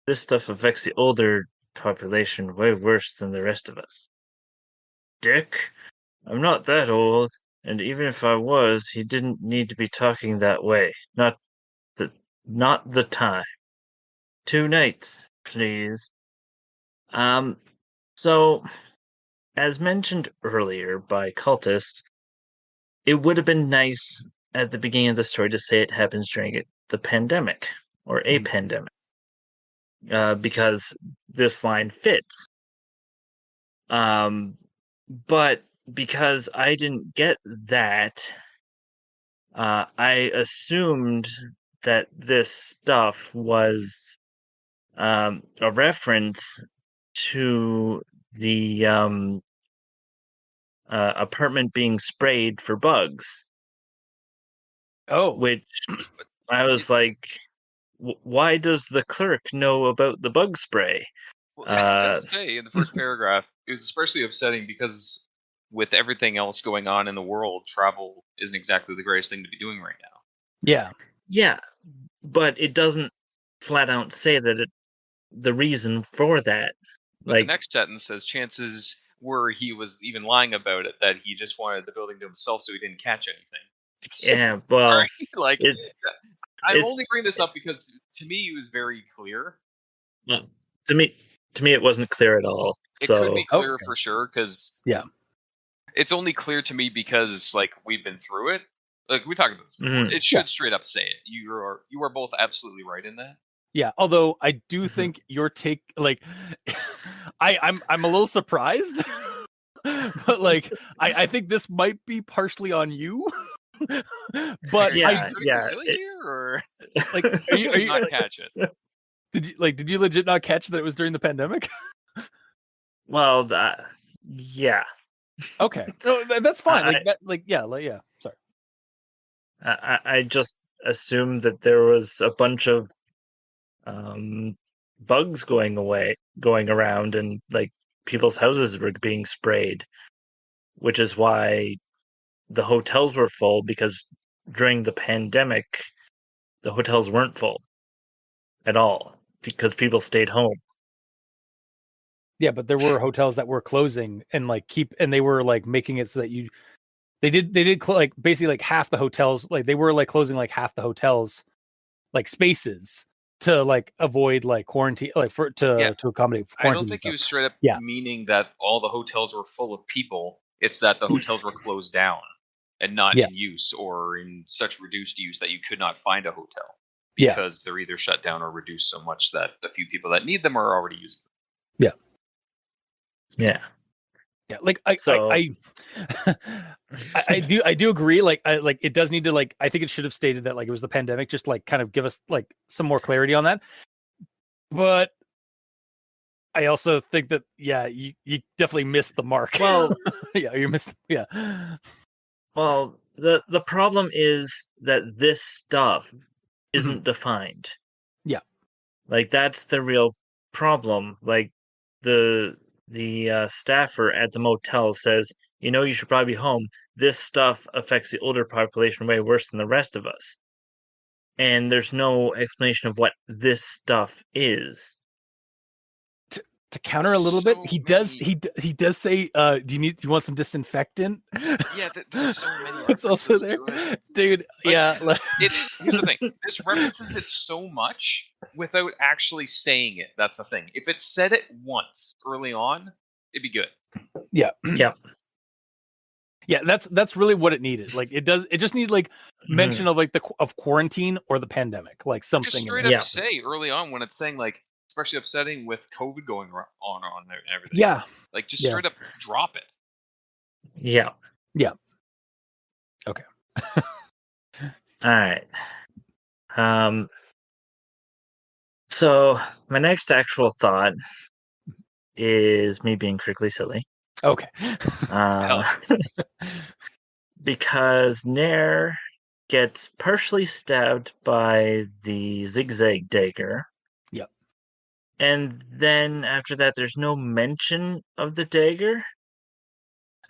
This stuff affects the older population way worse than the rest of us. Dick, I'm not that old, and even if I was, he didn't need to be talking that way. Not the time. 2 nights, please. So, as mentioned earlier by Cultist, it would have been nice at the beginning of the story to say it happens during the pandemic, or a pandemic, because this line fits. But because I didn't get that, I assumed that this stuff was a reference to the apartment being sprayed for bugs. Oh, Which I was like, why does the clerk know about the bug spray? Well, it does say in the first paragraph, it was especially upsetting because with everything else going on in the world, travel isn't exactly the greatest thing to be doing right now. yeah. Yeah, but it doesn't flat out say that the reason for that. But the next sentence says chances were he was even lying about it, that he just wanted the building to himself so he didn't catch anything. Yeah, well, right? Like I only bring this up because to me it was very clear. Well, to me it wasn't clear at all. It could be clear for sure, because it's only clear to me because like we've been through it. Like we talked about this before. It should straight up say it. You are both absolutely right in that. Yeah, although I do think your take, like, I'm a little surprised, but like, I think this might be partially on you. But silly here, or like, are you not catch it? Did you legit not catch that it was during the pandemic? Well, yeah. Okay, no, that's fine. Sorry. I just assumed that there was a bunch of bugs going around, and like people's houses were being sprayed, which is why the hotels were full, because during the pandemic the hotels weren't full at all because people stayed home. Yeah, but there were hotels that were closing and they were like making it so that they did like basically like half the hotels, like they were like closing like half the hotels like spaces to like avoid like quarantine, like to accommodate quarantine. I don't think it was straight up meaning that all the hotels were full of people. It's that the hotels were closed down and not in use, or in such reduced use that you could not find a hotel because they're either shut down or reduced so much that the few people that need them are already using them. Yeah. Like I do agree. Like it does need to, like, I think it should have stated that like it was the pandemic, just like kind of give us like some more clarity on that. But I also think that you definitely missed the mark. Well, yeah, you missed. Yeah, well, the problem is that this stuff isn't defined. Yeah. Like that's the real problem. Like the staffer at the motel says, you should probably be home. This stuff affects the older population way worse than the rest of us. And there's no explanation of what this stuff is. To counter a little bit, he does say, "Do you want some disinfectant?" Yeah, there's so many It's also references there, to it. dude. Like, here's the thing: this references it so much without actually saying it. That's the thing. If it said it once early on, it'd be good. Yeah, Yeah. yeah. That's really what it needed. Like it does. It just needed like mention of like of quarantine or the pandemic, like something. Just straight up say early on when it's saying like, especially upsetting with COVID going on and everything. Yeah. Like just straight up drop it. Yeah. Yeah. Okay. All right. So my next actual thought is me being critically silly. Okay. Because Nair gets partially stabbed by the zigzag dagger. Yep. And then after that, there's no mention of the dagger.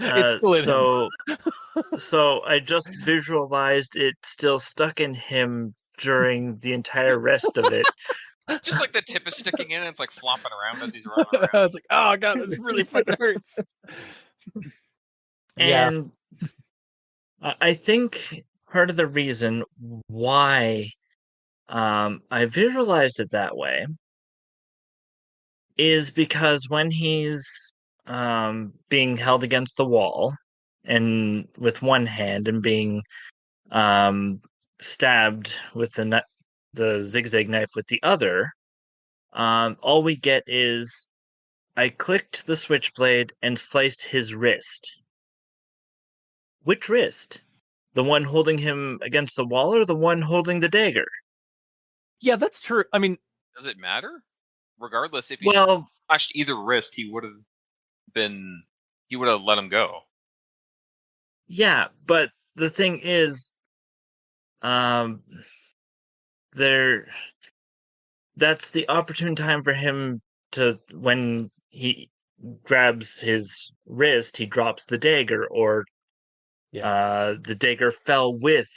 So I just visualized it still stuck in him during the entire rest of it. Just like the tip is sticking in and it's like flopping around as he's running around. It's like, oh god, this really fucking hurts. And I think part of the reason why I visualized it that way is because when he's being held against the wall and with one hand and being stabbed with the zigzag knife with the other, all we get is I clicked the switchblade and sliced his wrist. Which wrist? The one holding him against the wall or the one holding the dagger? Yeah, that's true. I mean, does it matter? Regardless, if he slashed either wrist, he would have let him go. Yeah, but the thing is, that's the opportune time for him to, when he grabs his wrist, he drops the dagger, or the dagger fell with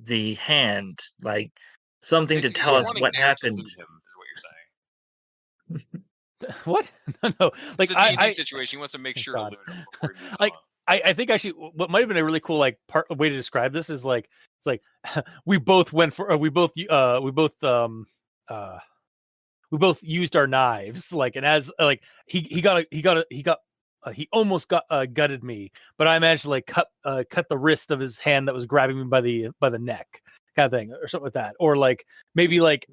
the hand, like something to tell us what happened. Him, is what you're saying. What? No. Like it's a D&D situation. He wants to make sure to loot him before he moves on. I think actually what might have been a really cool like way to describe this is like it's like we both used our knives, like, and as like he almost got gutted me, but I managed to like cut the wrist of his hand that was grabbing me by the neck, kind of thing, or something like that. Or like maybe like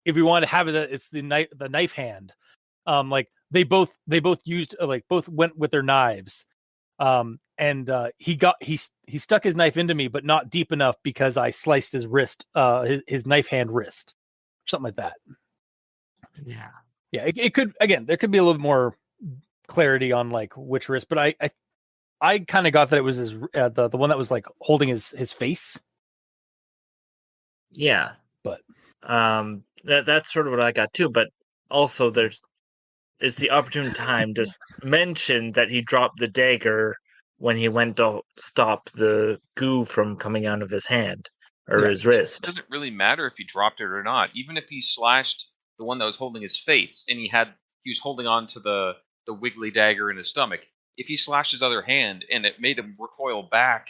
if we wanted to have it, it's the knife hand. Like they both used like both went with their knives. And he stuck his knife into me, but not deep enough because I sliced his wrist, his knife hand wrist, something like that. Yeah. It could, again, there could be a little more clarity on like which wrist, but I kind of got that it was his the one that was like holding his face. Yeah, but that's sort of what I got too. But also, it's the opportune time to mention that he dropped the dagger when he went to stop the goo from coming out of his hand or his wrist. It doesn't really matter if he dropped it or not. Even if he slashed the one that was holding his face and he was holding on to the wiggly dagger in his stomach. If he slashed his other hand and it made him recoil back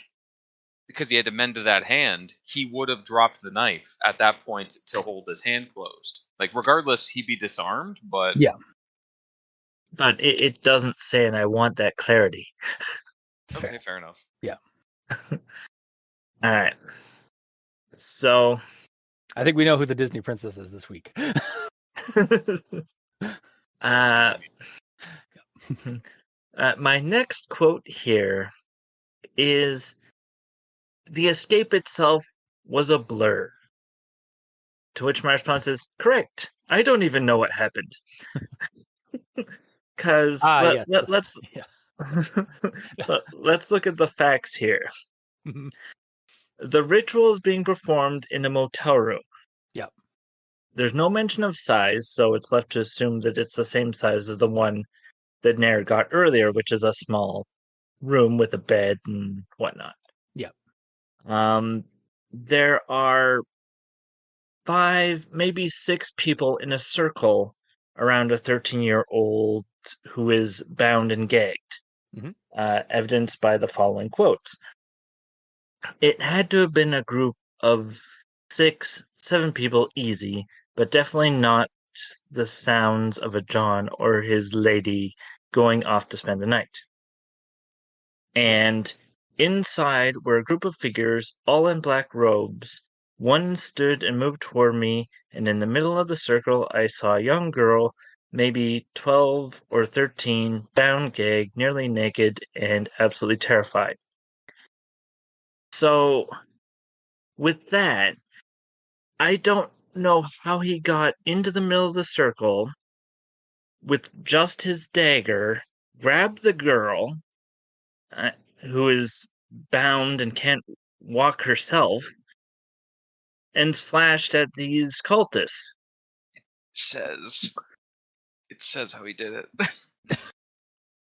because he had to mend to that hand, he would have dropped the knife at that point to hold his hand closed. Like, regardless, he'd be disarmed, but... Yeah. But it doesn't say, and I want that clarity. Okay, fair enough. Yeah. All right. So... I think we know who the Disney princess is this week. My next quote here is, "The escape itself was a blur." To which my response is, correct. I don't even know what happened. Because Yeah. let's Yeah. let's look at the facts here. Mhm. The ritual is being performed in a motel room. Yep. There's no mention of size, so it's left to assume that it's the same size as the one that Nair got earlier, which is a small room with a bed and whatnot. Yep. There are 5, maybe 6 people in a circle around a 13-year-old who is bound and gagged, Mhm. evidenced by the following quotes. It had to have been a group of 6, 7 people easy, but definitely not the sounds of a John or his lady going off to spend the night. And inside were a group of figures, all in black robes. One stood and moved toward me, and in the middle of the circle I saw a young girl, maybe 12 or 13, bound, gagged, nearly naked, and absolutely terrified. So, with that, I don't know how he got into the middle of the circle with just his dagger, grabbed the girl, uh, who is bound and can't walk herself, and slashed at these cultists. It says how he did it.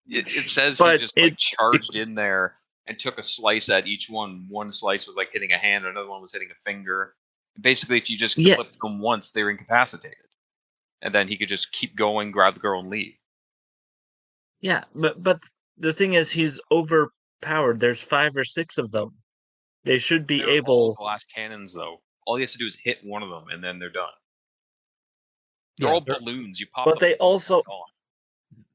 It says he But just like charged in there and took a slice at each one. One slice was like hitting a hand, another one was hitting a finger. Basically, if you just Yeah. clipped them once, they were incapacitated, and then he could just keep going, grab the girl, and leave. Yeah, but the thing is, he's overpowered. There's 5 or 6 of them. They should be They're all able. glass cannons, though. All he has to do is hit one of them, and then they're done. They're Yeah, all balloons. You pop. But the they balloon also, back on.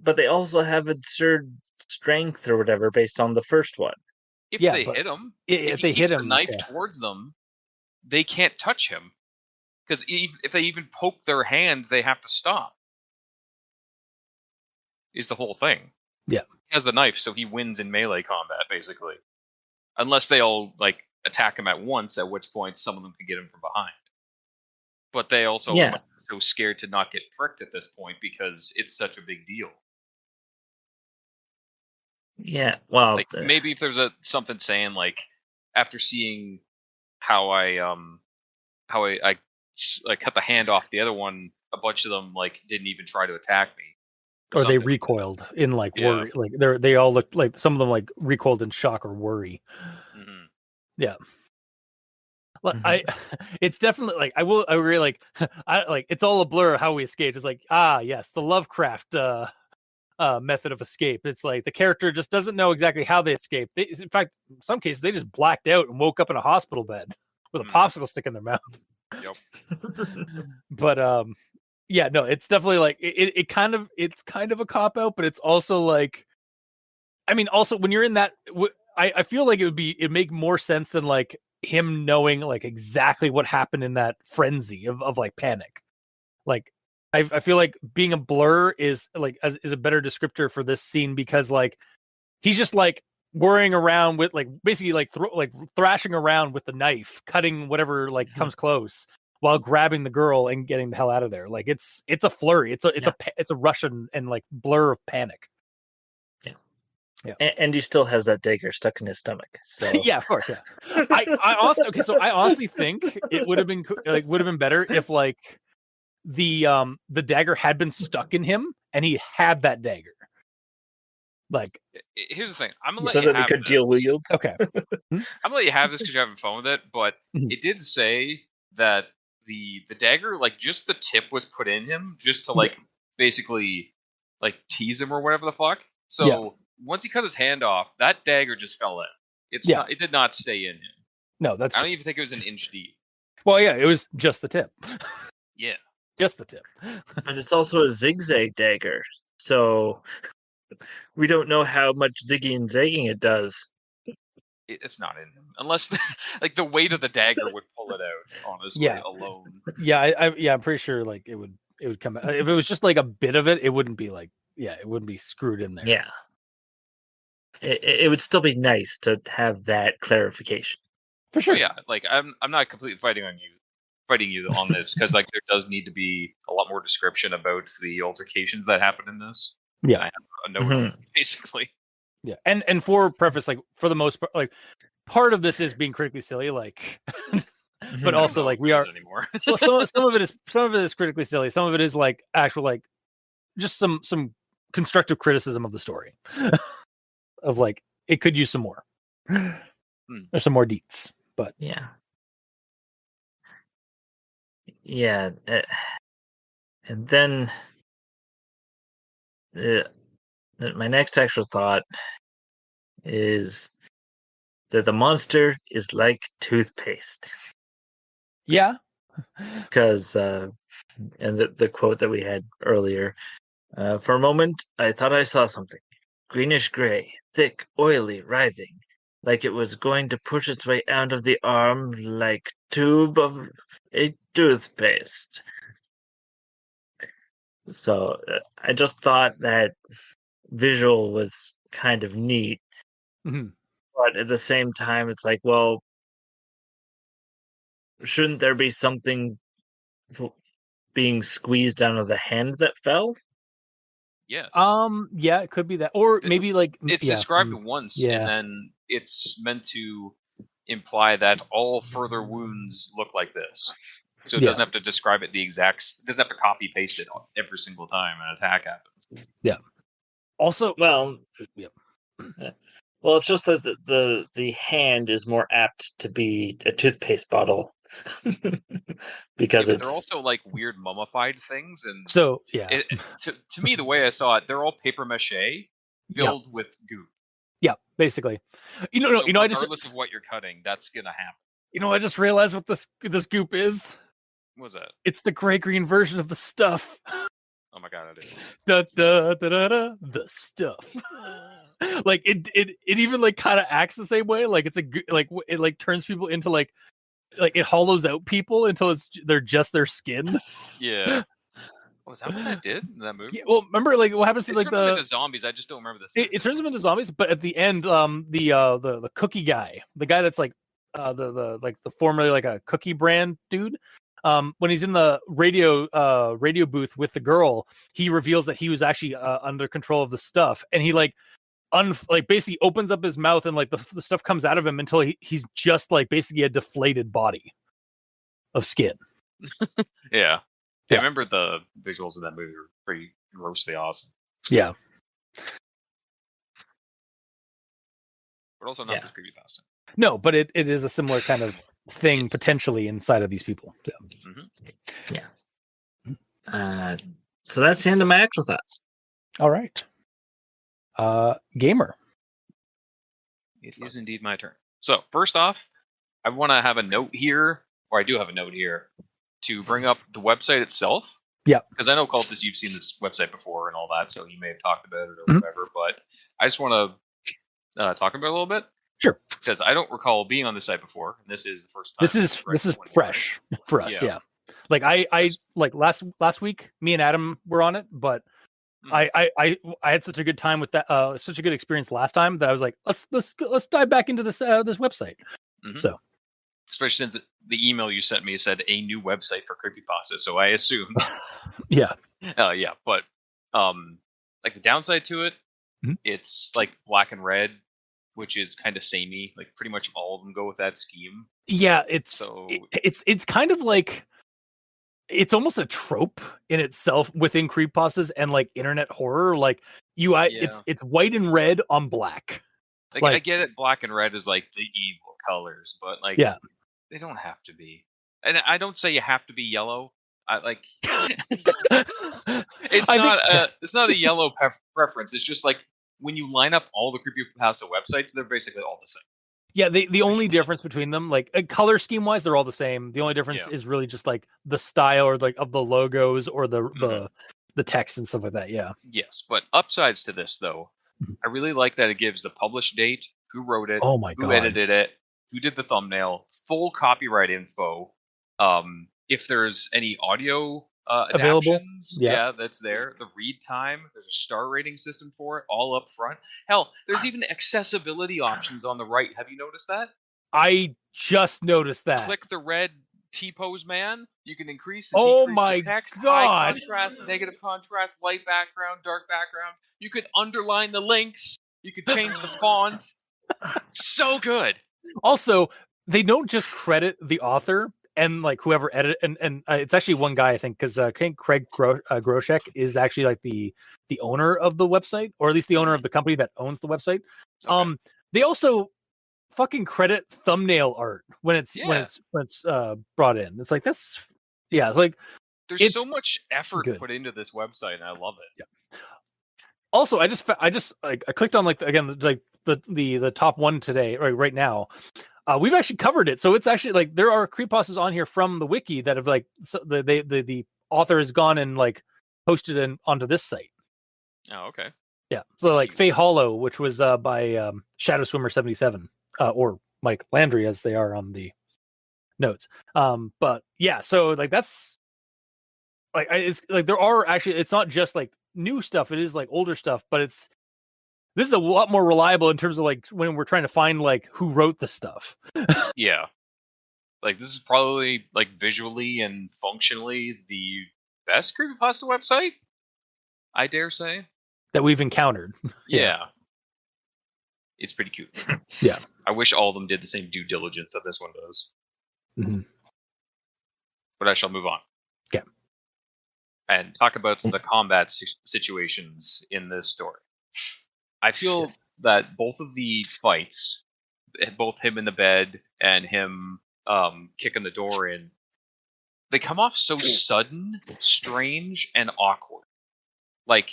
but they also have absurd strength or whatever based on the first one. If Yeah, they but hit him, if he they hit keeps the him, knife yeah. towards them, they can't touch him. Because if they even poke their hand, they have to stop. Is the whole thing. Yeah. He has the knife, so he wins in melee combat, basically. Unless they all like attack him at once, at which point some of them can get him from behind. But they also Yeah. might be so scared to not get pricked at this point because it's such a big deal. Yeah, well, Like maybe if there's something saying like after seeing how I cut the hand off the other one, a bunch of them like didn't even try to attack me. Or they something. recoiled in like Yeah. worry. Like they all looked like some of them like recoiled in shock or worry. Mhm. Yeah. Like Mhm. it's definitely like I really like I like it's all a blur how we escaped. It's like yes, the Lovecraft method of escape. It's like the character just doesn't know exactly how they escaped. In fact, in some cases they just blacked out and woke up in a hospital bed with a popsicle stick in their mouth. Yep. But yeah, no, it's definitely like it's kind of a cop out, but it's also like, I mean, also when you're in that, I feel like it'd make more sense than like him knowing like exactly what happened in that frenzy of like panic. Like I feel like being a blur is like is a better descriptor for this scene because like he's just like worrying around with like basically like thrashing around with the knife, cutting whatever like comes close while grabbing the girl and getting the hell out of there. Like it's a flurry. It's a rush and like blur of panic. Yeah. And he still has that dagger stuck in his stomach. So Yeah, of course. Yeah. I honestly so I honestly think it would have been better if like the dagger had been stuck in him and he had that dagger. Like, Here's the thing. I'm gonna let so you that we have could this. deal wield. okay. I'm gonna let you have this because you're having fun with it. But it did say that the dagger, like just the tip was put in him just to like basically like tease him or whatever the fuck. So once he cut his hand off, that dagger just fell in. It did not stay in him. No, that's I don't even think it was an inch deep. well, yeah, it was just the tip. Yeah. Just the tip. But it's also a zigzag dagger. So we don't know how much zigging and zagging it does. It's not in him unless like the weight of the dagger would pull it out. Honestly, alone. Yeah, I'm pretty sure like it would come out. If it was just like a bit of it, it wouldn't be like it wouldn't be screwed in there. Yeah, it would still be nice to have that clarification. For sure. Oh, yeah, like I'm not completely fighting fighting you on this because like there does need to be a lot more description about the altercations that happen in this. Yeah. And I have a note on it, basically. Yeah, and for preface, like for the most part, like part of this is being critically silly, like, but also like we are anymore. well, some of it is critically silly. Some of it is like actual like just some constructive criticism of the story, of like it could use some more. There's some more deets, but yeah. And then my next actual thought is that the monster is like toothpaste. Yeah, because and the quote that we had earlier, for a moment I thought I saw something greenish gray, thick, oily, writhing, like it was going to push its way out of the arm like tube of a toothpaste. So I just thought that visual was kind of neat. But at the same time, it's like, well, shouldn't there be something being squeezed out of the hand that fell? Yes. Yeah, it could be that, or maybe like it's described once, and then it's meant to imply that all further wounds look like this. So it doesn't have to describe it the exact. It doesn't have to copy paste it every single time an attack happens. Yeah. Also, well, well, it's just that the hand is more apt to be a toothpaste bottle. Because they're also like weird mummified things, and so to me, the way I saw it, they're all paper mache filled with goop. Yeah, basically. Regardless of what you're cutting, that's gonna happen. I just realized what this goop is. What was that? It's the gray green version of the stuff. Oh my god, it is. The stuff. Like it even like kind of acts the same way. Like it's it like turns people into like it hollows out people until they're just their skin. Yeah. Was that what that did in that movie? Yeah, well, remember like what happens to like the zombies? I just don't remember this. It turns them into zombies, but at the end, the cookie guy, the guy that's like the formerly like a cookie brand dude, when he's in the radio booth with the girl, he reveals that he was actually under control of the stuff, and he like basically opens up his mouth and like the stuff comes out of him until he's just like basically a deflated body of skin. Yeah. I remember the visuals of that movie were pretty grossly awesome. Yeah. But also not this creepypasta. No, but it is a similar kind of thing potentially inside of these people. Yeah. So that's the end of my actual thoughts. All right. Gamer. It is indeed my turn. So first off, I want to have a note here, or I do have a note here, to bring up the website itself. Yeah. Because I know, Cultist, you've seen this website before and all that, so you may have talked about it or whatever, but I just want to talk about it a little bit. Sure. Because I don't recall being on the site before, and this is the first time. This is fresh for us, yeah. Like I like last week, me and Adam were on it, but I had such a good time with that, such a good experience last time that I was like, let's dive back into this this website. So, especially since the email you sent me said a new website for creepypasta, so I assumed. Yeah. But like the downside to it, it's like black and red, which is kind of samey. Like pretty much all of them go with that scheme. Yeah, it's kind of like it's almost a trope in itself within creepypastas and like internet horror. Like it's white and red on black. Like I get it, black and red is like the evil colors, but like they don't have to be. And I don't say you have to be yellow. I like it's not a yellow preference. It's just like when you line up all the creepypasta websites, they're basically all the same. Yeah, the only difference between them, like color scheme wise, they're all the same. The only difference is really just like the style or like of the logos or the text and stuff like that. Yeah. Yes, but upsides to this though, I really like that it gives the published date, who wrote it, who edited it, who did the thumbnail, full copyright info. If there's any audio available, adaptions, that's there. The read time, there's a star rating system for it, all up front. Hell, there's even accessibility options on the right. Have you noticed that? I just noticed that. Click the red T-pose man. You can increase and Oh decrease my the text, high God. contrast, negative contrast, light background, dark background. You could underline the links. You could change the font. So good. Also, they don't just credit the author and like whoever edit and it's actually one guy, I think, because I think Craig Groshek is actually like the owner of the website, or at least the owner of the company that owns the website. Okay. They also fucking credit thumbnail art when it's Yeah. brought in. It's like it's like There's it's so much effort good. put into this website, and I love it. Yeah. Also, I just like I clicked on like again like the top one today right now. We've actually covered it, so it's actually like there are creepypastas on here from the wiki that have like the author has gone and like posted onto this site. Oh, okay. Yeah, so like Faye Hollow, which was by Shadow Swimmer 77 or Mike Landry as they are on the notes. But yeah, so like that's like it's like there are actually it's not just like new stuff; it is like older stuff, but this is a lot more reliable in terms of like when we're trying to find like who wrote the stuff. Yeah. Like, this is probably, like, visually and functionally the best creepypasta website, I dare say. That we've encountered. Yeah. It's pretty cute. Yeah. I wish all of them did the same due diligence that this one does. Mm-hmm. But I shall move on. Okay. And talk about the combat situations in this story. I feel that both of the fights, both him in the bed and him kicking the door in, they come off so sudden, strange, and awkward. Like,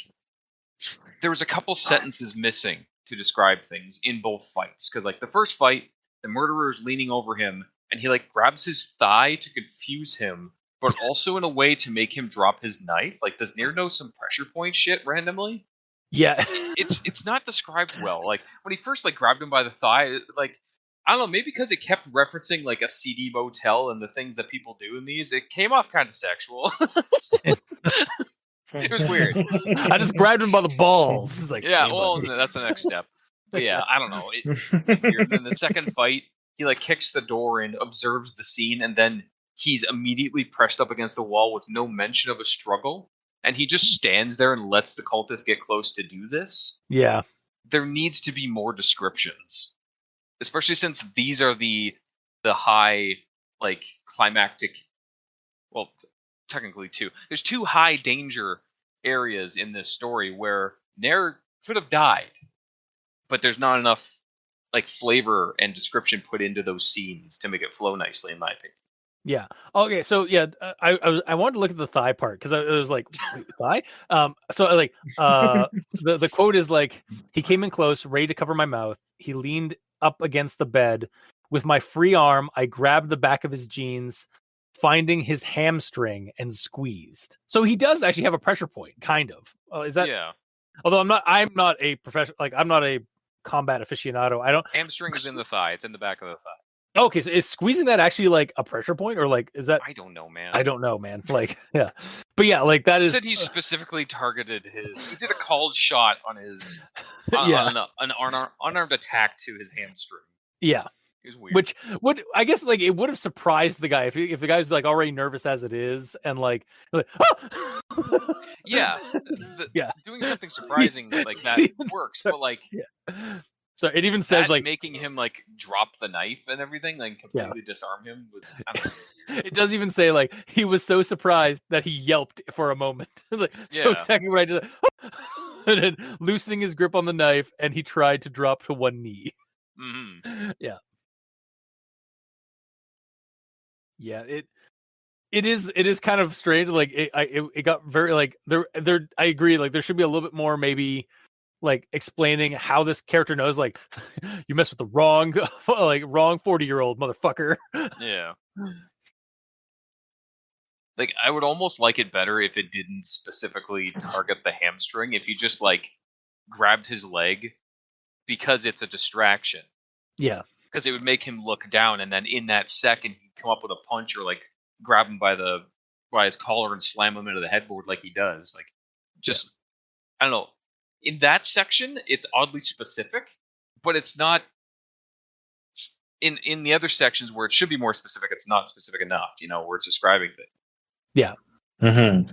there was a couple sentences missing to describe things in both fights. Because, like, the first fight, the murderer is leaning over him, and he, like, grabs his thigh to confuse him, but also in a way to make him drop his knife. Like, does Nier know some pressure point shit randomly? Yeah. It's not described well. Like, when he first, like, grabbed him by the thigh, like, I don't know, maybe because it kept referencing, like, a seedy motel and the things that people do in these, it came off kind of sexual. It was weird. I just grabbed him by the balls. It's like, Yeah, hey, well, buddy. that's the next step. But yeah, I don't know. It's weird. Then the second fight, he, like, kicks the door in, observes the scene, and then he's immediately pressed up against the wall with no mention of a struggle. And he just stands there and lets the cultists get close to do this. Yeah. There needs to be more descriptions. Especially since these are the high, like, climactic, well, technically two. There's two high danger areas in this story where Nair could have died, but there's not enough, like, flavor and description put into those scenes to make it flow nicely, in my opinion. Yeah. Okay. So yeah, I wanted to look at the thigh part because I was like, wait, thigh. So like, the quote is like, he came in close, ready to cover my mouth. He leaned up against the bed. With my free arm, I grabbed the back of his jeans, finding his hamstring, and squeezed. So he does actually have a pressure point, kind of. Is that? Yeah. Although I'm not a professional, like I'm not a combat aficionado. I don't. Hamstring is in the thigh. It's in the back of the thigh. Okay, so is squeezing that actually like a pressure point, or like is that? I don't know, man. I don't know, man. Like, yeah, but yeah, like that He is. said he specifically targeted his. He did a called shot on his. Yeah. On an unarmed attack to his hamstring. Yeah. It was weird. Which would, I guess, like it would have surprised the guy if the guy's like already nervous as it is, and like ah! Yeah, yeah, doing something surprising like that works, but like, yeah. So it even says like making him like drop the knife and everything, like completely disarm him was. I don't know. It does even say like he was so surprised that he yelped for a moment. Like, so exactly what I did. And then loosening his grip on the knife, and he tried to drop to one knee. Mm-hmm. Yeah. Yeah, it is kind of strange. Like it got very like there. I agree. Like there should be a little bit more maybe like explaining how this character knows. Like you mess with the wrong 40-year-old motherfucker. Yeah. Like I would almost like it better if it didn't specifically target the hamstring. If you just like grabbed his leg because it's a distraction. Yeah. Because it would make him look down, and then in that second he'd come up with a punch or like grab him by his collar and slam him into the headboard like he does. Like, just I don't know. In that section, it's oddly specific, but it's not in the other sections where it should be more specific, it's not specific enough. Where it's describing things. Yeah. Mm-hmm.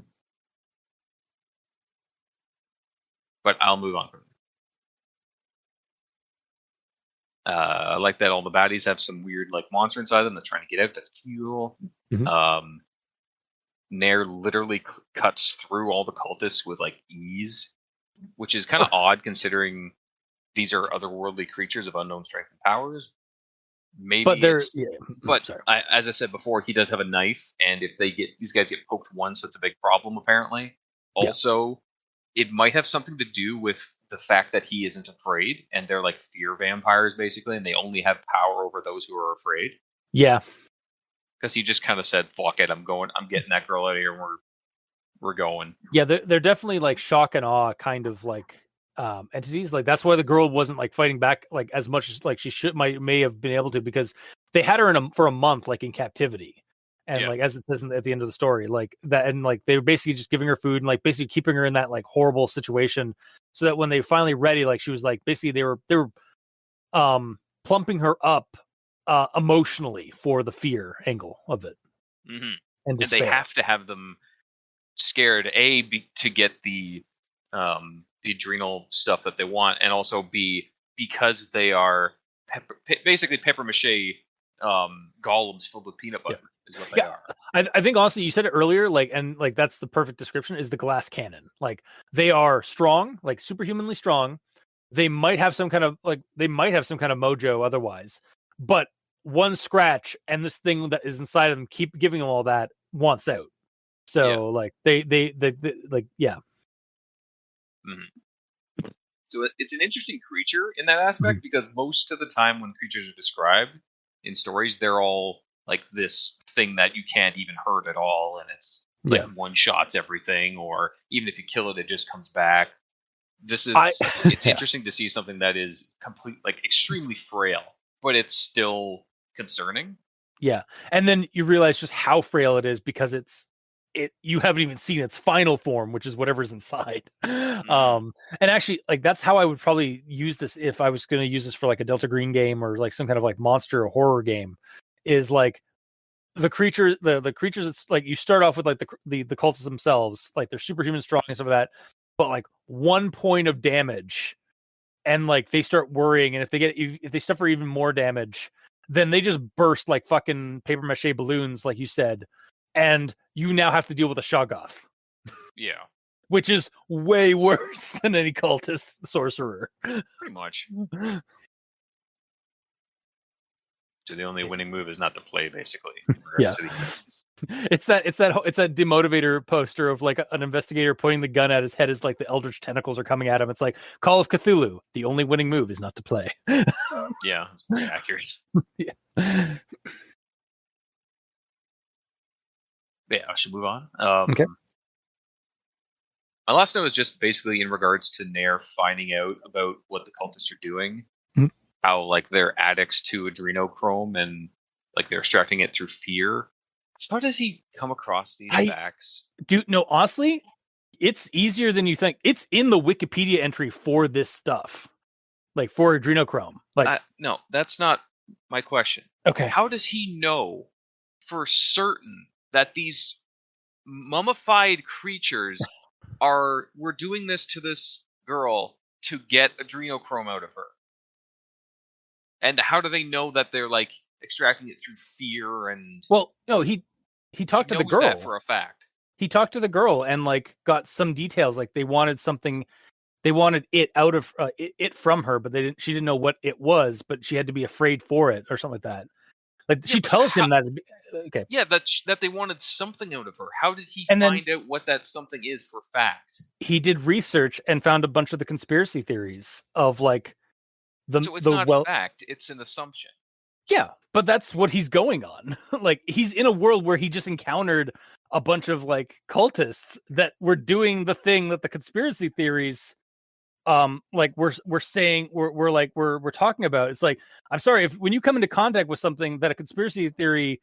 But I'll move on from it. I like that all the baddies have some weird like monster inside them that's trying to get out. That's cool. Mhm. Nair literally cuts through all the cultists with like ease, which is kind of odd considering these are otherworldly creatures of unknown strength and powers. Maybe But they're sorry. As I said before, he does have a knife, and if these guys get poked once, that's a big problem apparently. Also, it might have something to do with the fact that he isn't afraid, and they're like fear vampires basically, and they only have power over those who are afraid. Yeah. Because he just kind of said, "Fuck it, I'm getting that girl out of here, and we're going." Yeah, they're definitely like shock and awe kind of like entities. Like that's why the girl wasn't like fighting back like as much as like she may have been able to, because they had her for a month like in captivity. And like as it says at the end of the story, like that, and like they were basically just giving her food and like basically keeping her in that like horrible situation, so that when they finally ready, like she was like basically they were plumping her up emotionally for the fear angle of it. Mm-hmm. And they have to have them scared to get the adrenal stuff that they want, and also B, because they are basically paper mache golems filled with peanut butter is what they are. I think honestly you said it earlier, like, and like that's the perfect description, is the glass cannon. Like they are strong, like superhumanly strong. They might have some kind of mojo otherwise, but one scratch and this thing that is inside of them, keep giving them all that, wants out. So like they like Mm-hmm. So it's an interesting creature in that aspect, because most of the time when creatures are described in stories, they're all like this thing that you can't even hurt at all, and it's like one shots everything, or even if you kill it, it just comes back. It's interesting to see something that is extremely frail, but it's still concerning. Yeah, and then you realize just how frail it is because you haven't even seen its final form, which is whatever's inside. And actually, like that's how I would probably use this if I was going to use this for like a Delta Green game or like some kind of like monster or horror game. Is like the creatures. It's like you start off with like the cultists themselves, like they're superhuman strong and stuff like that, but like 1 point of damage, and like they start worrying, and if they suffer even more damage, then they just burst like fucking paper mache balloons, like you said, and you now have to deal with a Shoggoth. Yeah. Which is way worse than any cultist sorcerer. Pretty much. So the only winning move is not to play, basically. Yeah. It's that demotivator poster of like an investigator pointing the gun at his head as like the eldritch tentacles are coming at him. It's like Call of Cthulhu. The only winning move is not to play. Yeah, it's pretty accurate. Yeah. Yeah, I should move on. Okay. My last note is just basically in regards to Nair finding out about what the cultists are doing. Mm-hmm. How like they're addicts to adrenochrome and like they're extracting it through fear. How does he come across these facts? Dude, no, honestly, it's easier than you think. It's in the Wikipedia entry for this stuff. Like for adrenochrome. Like no, that's not my question. Okay. How does he know for certain that these mummified creatures we're doing this to this girl to get adrenochrome out of her? And how do they know that they're like extracting it through fear and? Well, no, he talked to the girl. That for a fact. He talked to the girl and like got some details. Like they wanted it out of it from her, but she didn't know what it was, but she had to be afraid for it or something like that. Like she tells him that. Okay. Yeah, that they wanted something out of her. How did he find out what that something is for fact? He did research and found a bunch of the conspiracy theories of like So it's not fact; it's an assumption. Yeah, but that's what he's going on. Like he's in a world where he just encountered a bunch of like cultists that were doing the thing that the conspiracy theories like we're saying we're talking about. It's like, I'm sorry, when you come into contact with something that a conspiracy theory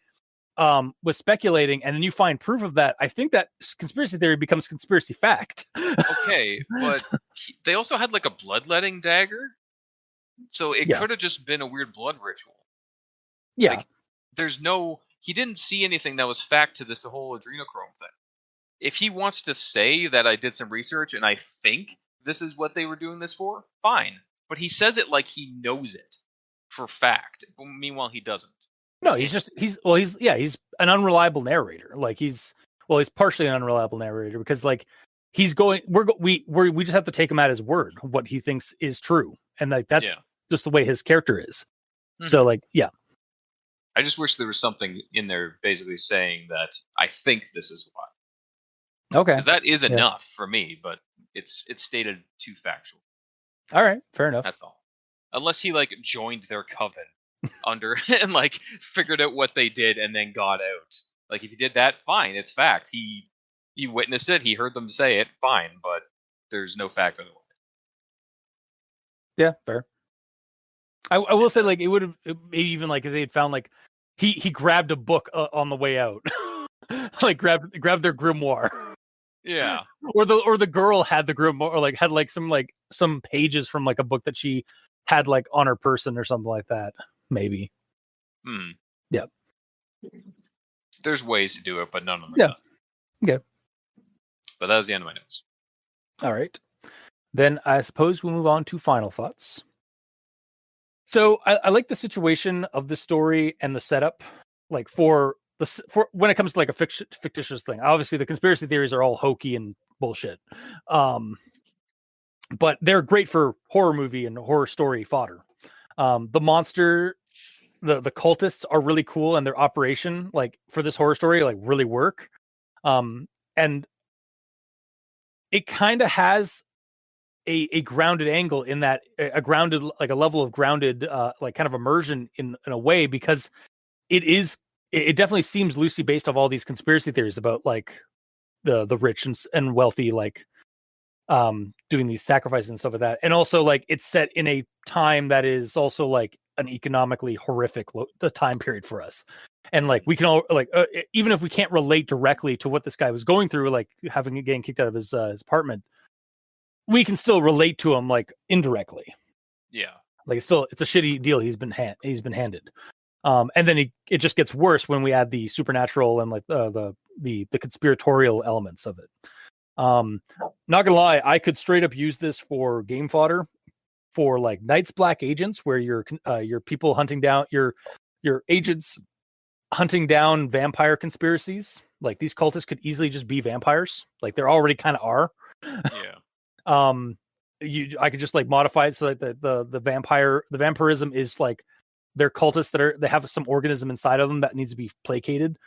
was speculating and then you find proof of that, I think that conspiracy theory becomes conspiracy fact. Okay, but they also had like a bloodletting dagger, so it could have just been a weird blood ritual. Yeah. Like, he didn't see anything that was fact to this whole adrenochrome thing. If he wants to say that I did some research and I think this is what they were doing this for, fine. But he says it like he knows it for fact. Meanwhile, he doesn't. No, he's an unreliable narrator. Like he's partially an unreliable narrator because like we just have to take him at his word, what he thinks is true. And like that's just the way his character is. Mm-hmm. So like, yeah. I just wish there was something in there basically saying that I think this is why. Okay. Because that is enough for me, but it's stated too factual. All right, fair enough. That's all. Unless he like joined their coven under and like figured out what they did and then got out. Like if he did that, fine, it's fact. He witnessed it, he heard them say it, fine, but there's no fact otherwise. Yeah, fair. I will say like it would have maybe even like if they had found like he grabbed a book on the way out. Like grabbed their grimoire. Yeah. Or the girl had the grimoire, or like had like some pages from like a book that she had like on her person or something like that. Maybe. Yeah. There's ways to do it, but none of them. Yeah. Okay. But that was the end of my notes. All right. Then I suppose we'll move on to final thoughts. So I like the situation of the story and the setup, like for when it comes to like a fictitious thing. Obviously, the conspiracy theories are all hokey and bullshit, but they're great for horror movie and horror story fodder. The monster, the cultists are really cool, and their operation, like for this horror story, like really work. And it kind of has a grounded angle in that a grounded, like a level of grounded, like kind of immersion in a way, because it definitely seems loosely based off all these conspiracy theories about like the rich and wealthy, like doing these sacrifices and stuff like that. And also like it's set in a time that is also like an economically horrific time period for us. And like we can all like even if we can't relate directly to what this guy was going through, like getting kicked out of his apartment, we can still relate to him like indirectly. Yeah, like it's a shitty deal he's been handed. And then it just gets worse when we add the supernatural and like the conspiratorial elements of it. Not gonna lie, I could straight up use this for game fodder for like Night's Black Agents, where your people hunting down your agents hunting down vampire conspiracies. Like these cultists could easily just be vampires. Like they're already kind of are. Yeah. I could just like modify it so that the vampirism is like they're cultists they have some organism inside of them that needs to be placated.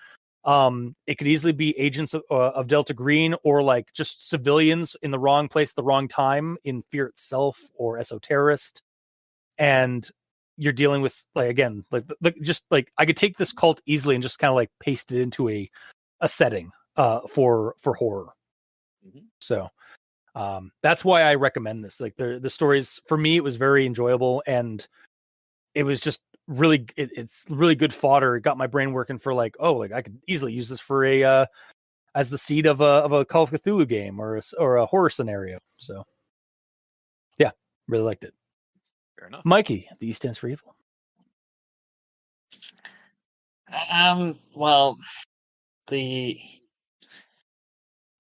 It could easily be agents of Delta Green, or like just civilians in the wrong place at the wrong time in Fear itself or Esoterrorist. And you're dealing with like, again, like just like I could take this cult easily and just kind of like paste it into a setting for horror. Mm-hmm. So that's why I recommend this. Like the stories, for me, it was very enjoyable, and it was just really it's really good fodder. It got my brain working for like, oh, like I could easily use this for a as the seed of a Call of Cthulhu game or a horror scenario. So yeah, really liked it. Fair enough. Mikey, the E stands for evil. Well,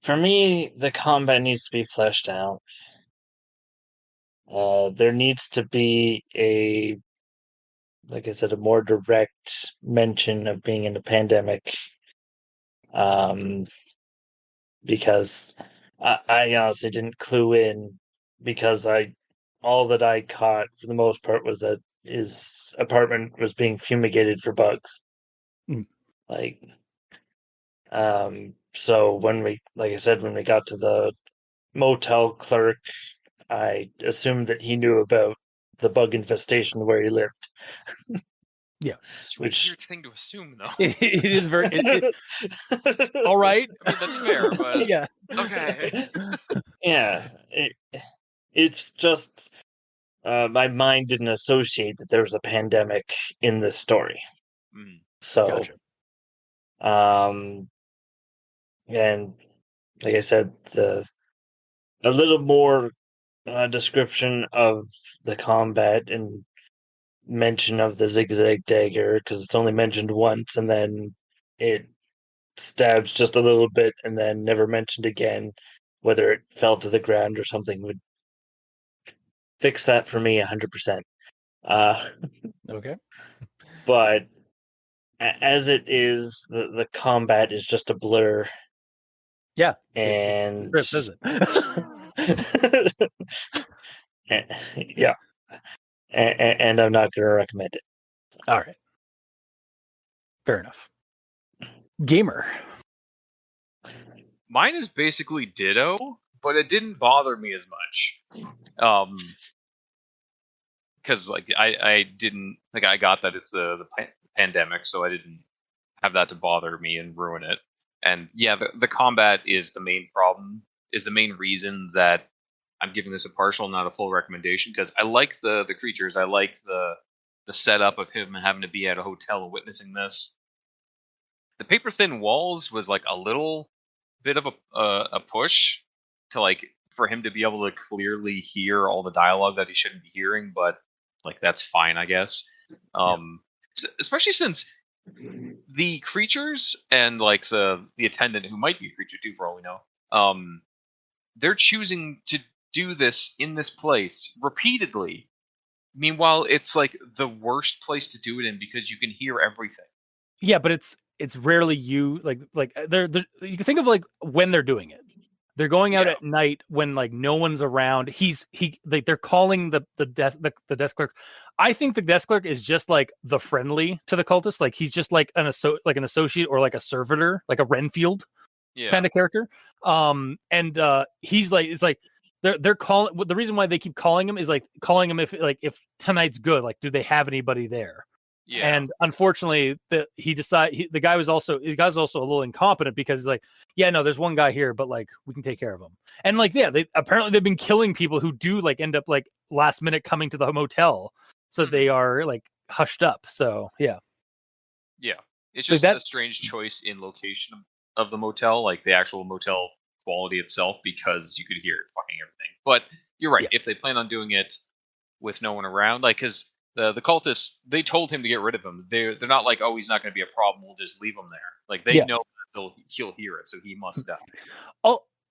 for me, the combat needs to be fleshed out. There needs to be like I said, a more direct mention of being in a pandemic. Because I honestly didn't clue in, because all that I caught for the most part was that his apartment was being fumigated for bugs. Like, so when we got to the motel clerk, I assumed that he knew about the bug infestation where he lived. Yeah, it's a weird thing to assume, though. It is very. All right, I mean that's fair, but yeah, okay. Yeah, it's just my mind didn't associate that there was a pandemic in this story. So, gotcha. And like I said, a little more description of the combat and mention of the zigzag dagger because it's only mentioned once, and then it stabs just a little bit, and then never mentioned again. Whether it fell to the ground or something would fix that for me 100%. Okay. But as it is, the combat is just a blur. Yeah. And Chris says it. yeah, and I'm not going to recommend it. All right. Fair enough. Gamer. Mine is basically ditto, but it didn't bother me as much. Because like I didn't like I got that it's the pandemic, so I didn't have that to bother me and ruin it. And yeah, the combat is the main problem, is the main reason that I'm giving this a partial, not a full recommendation. Because I like the creatures, I like the setup of him having to be at a hotel and witnessing this. The paper thin walls was like a little bit of a push to like for him to be able to clearly hear all the dialogue that he shouldn't be hearing, but like that's fine, I guess. Especially since the creatures and like the attendant, who might be a creature too, for all we know, they're choosing to do this in this place repeatedly. Meanwhile, it's like the worst place to do it in because you can hear everything. Yeah, but it's rarely you like they're you can think of like when they're doing it. They're going out at night when like no one's around. They're calling the desk clerk. I think the desk clerk is just like the friendly to the cultist. Like he's just like an associate or like a servitor, like a Renfield kind of character. He's like, it's like they're calling. The reason why they keep calling him is like calling him if tonight's good. Like, do they have anybody there? Yeah. And unfortunately, the guy was also a little incompetent because he's like, yeah, no, there's one guy here, but like we can take care of him. And like, yeah, they've been killing people who do like end up like last minute coming to the motel, so they are like hushed up. So yeah, it's just a strange choice in location of the motel, like the actual motel quality itself, because you could hear fucking everything. But you're right. If they plan on doing it with no one around, like because the cultists, they told him to get rid of him. They're not like, oh, he's not going to be a problem, we'll just leave him there. Like they know that he'll hear it, so he must die.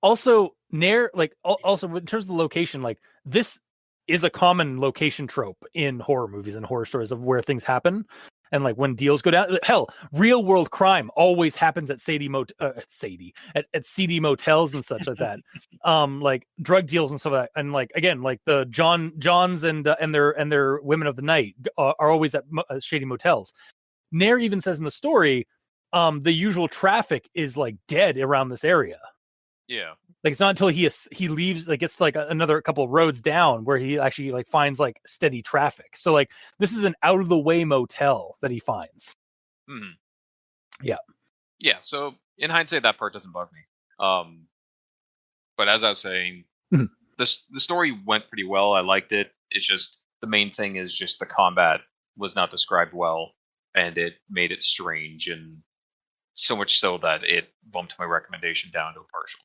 Also, Nair, like also in terms of the location, like this is a common location trope in horror movies and horror stories of where things happen. And like when deals go down, hell, real world crime always happens at seedy motels and such like that. Like drug deals and stuff like that. And like again, like the Johns and their women of the night are always at shady motels. Nair even says in the story, the usual traffic is like dead around this area. Yeah. Like it's not until he leaves, like it's like another couple of roads down where he actually like finds like steady traffic. So like this is an out of the way motel that he finds. Mm-hmm. Yeah. So in hindsight, that part doesn't bug me. But as I was saying, the story went pretty well. I liked it. It's just the main thing is just the combat was not described well, and it made it strange, and so much so that it bumped my recommendation down to a partial.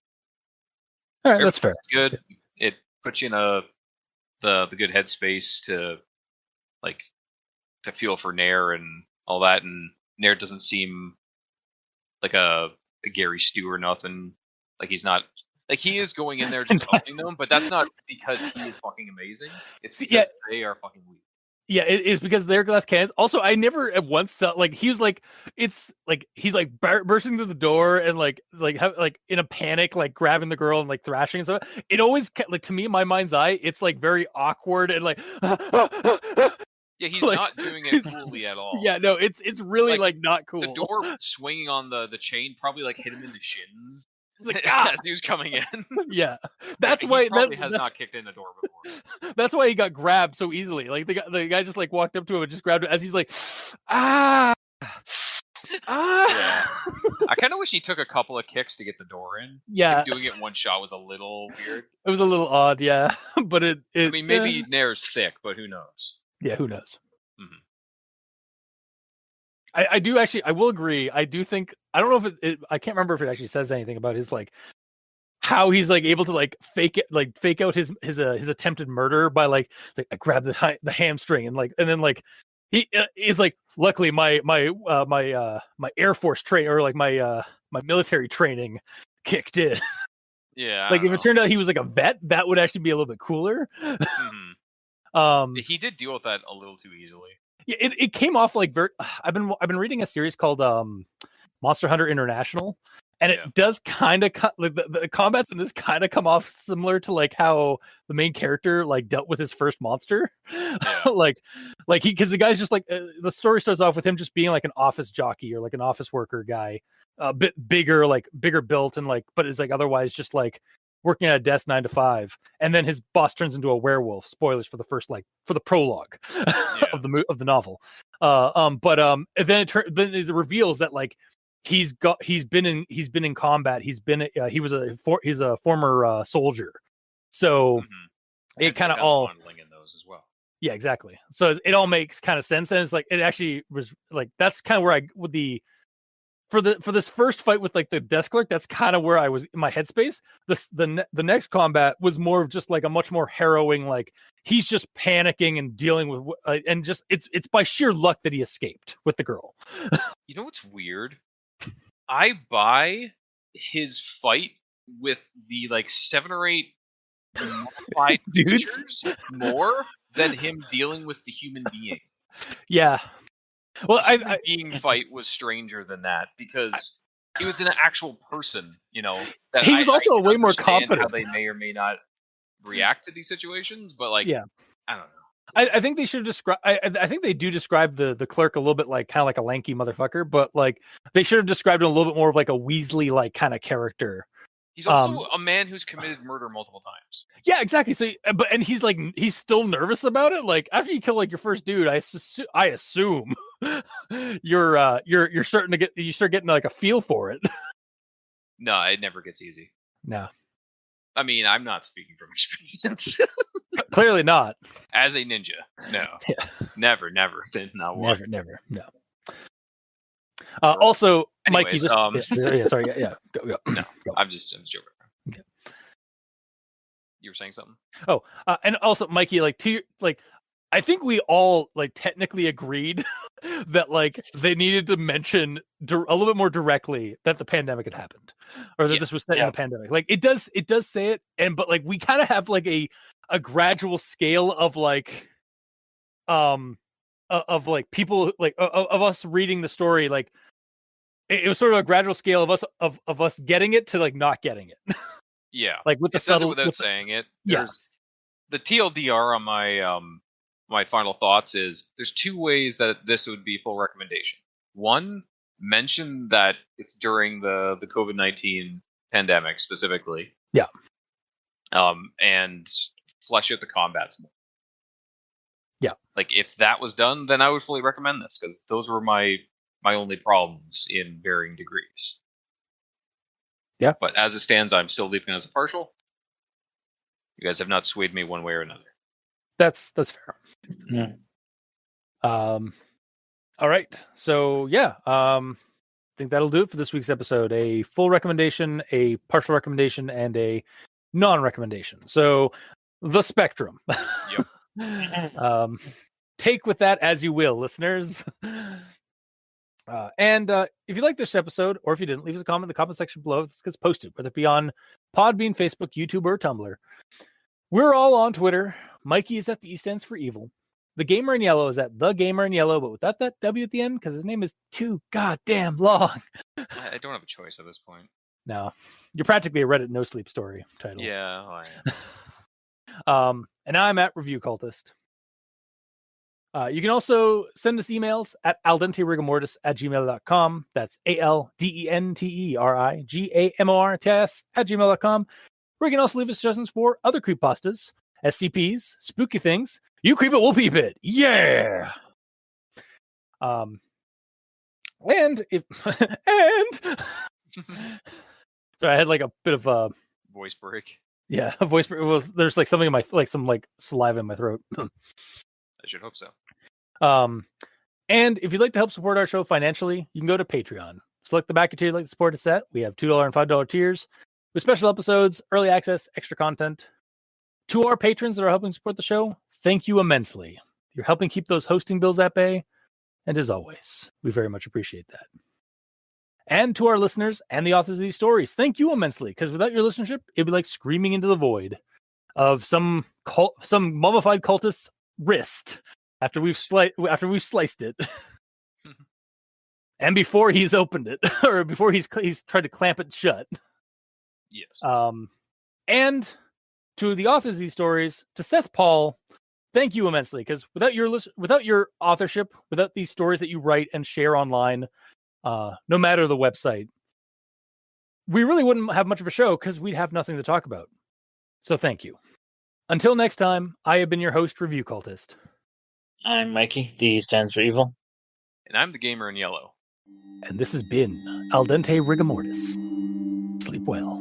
All right, that's fair. Good. It puts you in the good headspace to feel for Nair and all that, and Nair doesn't seem like a Gary Stu or nothing. Like he's not like he is going in there just helping them, but that's not because he is fucking amazing. It's because they are fucking weak. Yeah, it's because they're glass cans. Also, I never at once felt like he was like, it's like he's like bursting through the door and like in a panic, like grabbing the girl and like thrashing and stuff. It always like to me in my mind's eye, it's like very awkward and like. Yeah, he's like, not doing it coolly at all. Yeah, no, it's really like not cool. The door swinging on the chain probably like hit him in the shins. Like, as he was coming in. Yeah, that's why he probably has not kicked in the door before. That's why he got grabbed so easily. Like the guy just like walked up to him and just grabbed it as he's like, ah. Yeah. I kind of wish he took a couple of kicks to get the door in. Yeah, doing it one shot was a little weird. It was a little odd, yeah. But it I mean, maybe Nair's thick, but who knows? Yeah, who knows? Mm-hmm. I do actually. I will agree. I do think. I don't know if it. I can't remember if it actually says anything about his like how he's like able to like fake out his attempted murder by like it's like I grabbed the hamstring and then like he is like luckily my Air Force train or like my military training kicked in. Yeah, Like if it turned out he was like a vet, that would actually be a little bit cooler. He did deal with that a little too easily. Yeah, it came off like I've been reading a series called Monster Hunter International, and it does kind of like the combats in this kind of come off similar to like how the main character like dealt with his first monster. like he because the guy's just like the story starts off with him just being like an office jockey or like an office worker guy, a bit bigger built and like but is like otherwise just like working at a desk 9 to 5, and then his boss turns into a werewolf. Spoilers for the first for the prologue of the novel. And then it reveals that like he's been in combat. He's a former soldier. So it kind of all modeling in those as well. Yeah, exactly. So it all makes kind of sense, and it's like it actually was like that's kind of where I with the. For this first fight with like the desk clerk, that's kind of where I was in my headspace. The next combat was more of just like a much more harrowing, like he's just panicking and dealing with and just it's by sheer luck that he escaped with the girl. You know what's weird? I buy his fight with the like 7 or 8 modified creatures more than him dealing with the human being. Yeah. Well, the being fight was stranger than that because he was an actual person, you know. That he was also way more competent. How they may or may not react to these situations, but like, yeah, I don't know. I think they should describe. I think they do describe the clerk a little bit like kind of like a lanky motherfucker, but like they should have described him a little bit more of like a Weasley like kind of character. He's also a man who's committed murder multiple times. Yeah, exactly. So, and he's still nervous about it. Like after you kill like your first dude, I assume you're starting to you start getting like a feel for it. No, it never gets easy. No, I mean I'm not speaking from experience. Clearly not. As a ninja, no, never, did not want. Never, no. Also, anyways, Mikey, sorry, go. No, go. I'm just joking. Okay. You were saying something? Oh, and also, Mikey, I think we all like technically agreed that like they needed to mention a little bit more directly that the pandemic had happened, or that this was set in the pandemic. Like it does say it, but like we kind of have like a gradual scale of like, of like people like of us reading the story. Like it was sort of a gradual scale of us getting it to like not getting it. Yeah, like with the subtle without saying it. There's the TLDR on my my final thoughts is there's 2 ways that this would be full recommendation. One, mention that it's during the COVID-19 pandemic specifically. Yeah. And flesh out the combats more. Yeah. Like if that was done, then I would fully recommend this because those were my only problems in varying degrees. Yeah. But as it stands, I'm still leaving it as a partial. You guys have not swayed me one way or another. That's fair. Yeah. All right. So I think that'll do it for this week's episode. A full recommendation, a partial recommendation, and a non-recommendation. So the spectrum. Yep. Take with that as you will, listeners. And if you like this episode, or if you didn't, leave us a comment in the comment section below. This gets posted, whether it be on Podbean, Facebook, YouTube, or Tumblr. We're all on Twitter. Mikey is at the E stands for evil. The Gamer in Yellow is at the Gamer in Yellow, but without that W at the end, because his name is too goddamn long. I don't have a choice at this point. No, you're practically a Reddit no sleep story title. Yeah, well, I am. And I'm at Review Cultist. You can also send us emails at aldenterigamortis@gmail.com. That's aldenterigamortis@gmail.com. Where you can also leave us suggestions for other creepypastas, SCPs, spooky things. You creep it, we'll peep it. Yeah. And if so I had like a bit of a voice break. Yeah, a voice break. There's like something in my some like saliva in my throat. I should hope so. And if you'd like to help support our show financially, you can go to Patreon. Select the backer tier you'd like to support us at. We have $2 and $5 tiers. with special episodes, early access, extra content. To our patrons that are helping support the show, thank you immensely. You're helping keep those hosting bills at bay. And as always, we very much appreciate that. And to our listeners and the authors of these stories, thank you immensely, because without your listenership, it'd be like screaming into the void of some mummified cultist's wrist after we've sliced it. And before he's opened it, or before he's tried to clamp it shut. Yes. And to the authors of these stories, to Seth Paul, thank you immensely, because without your authorship, without these stories that you write and share online, no matter the website, we really wouldn't have much of a show because we'd have nothing to talk about. So thank you. Until next time, I have been your host, Review Cultist. I'm Mikey. The E stands for evil. And I'm the gamer in yellow. And this has been Al Dente Rigamortis. Sleep well.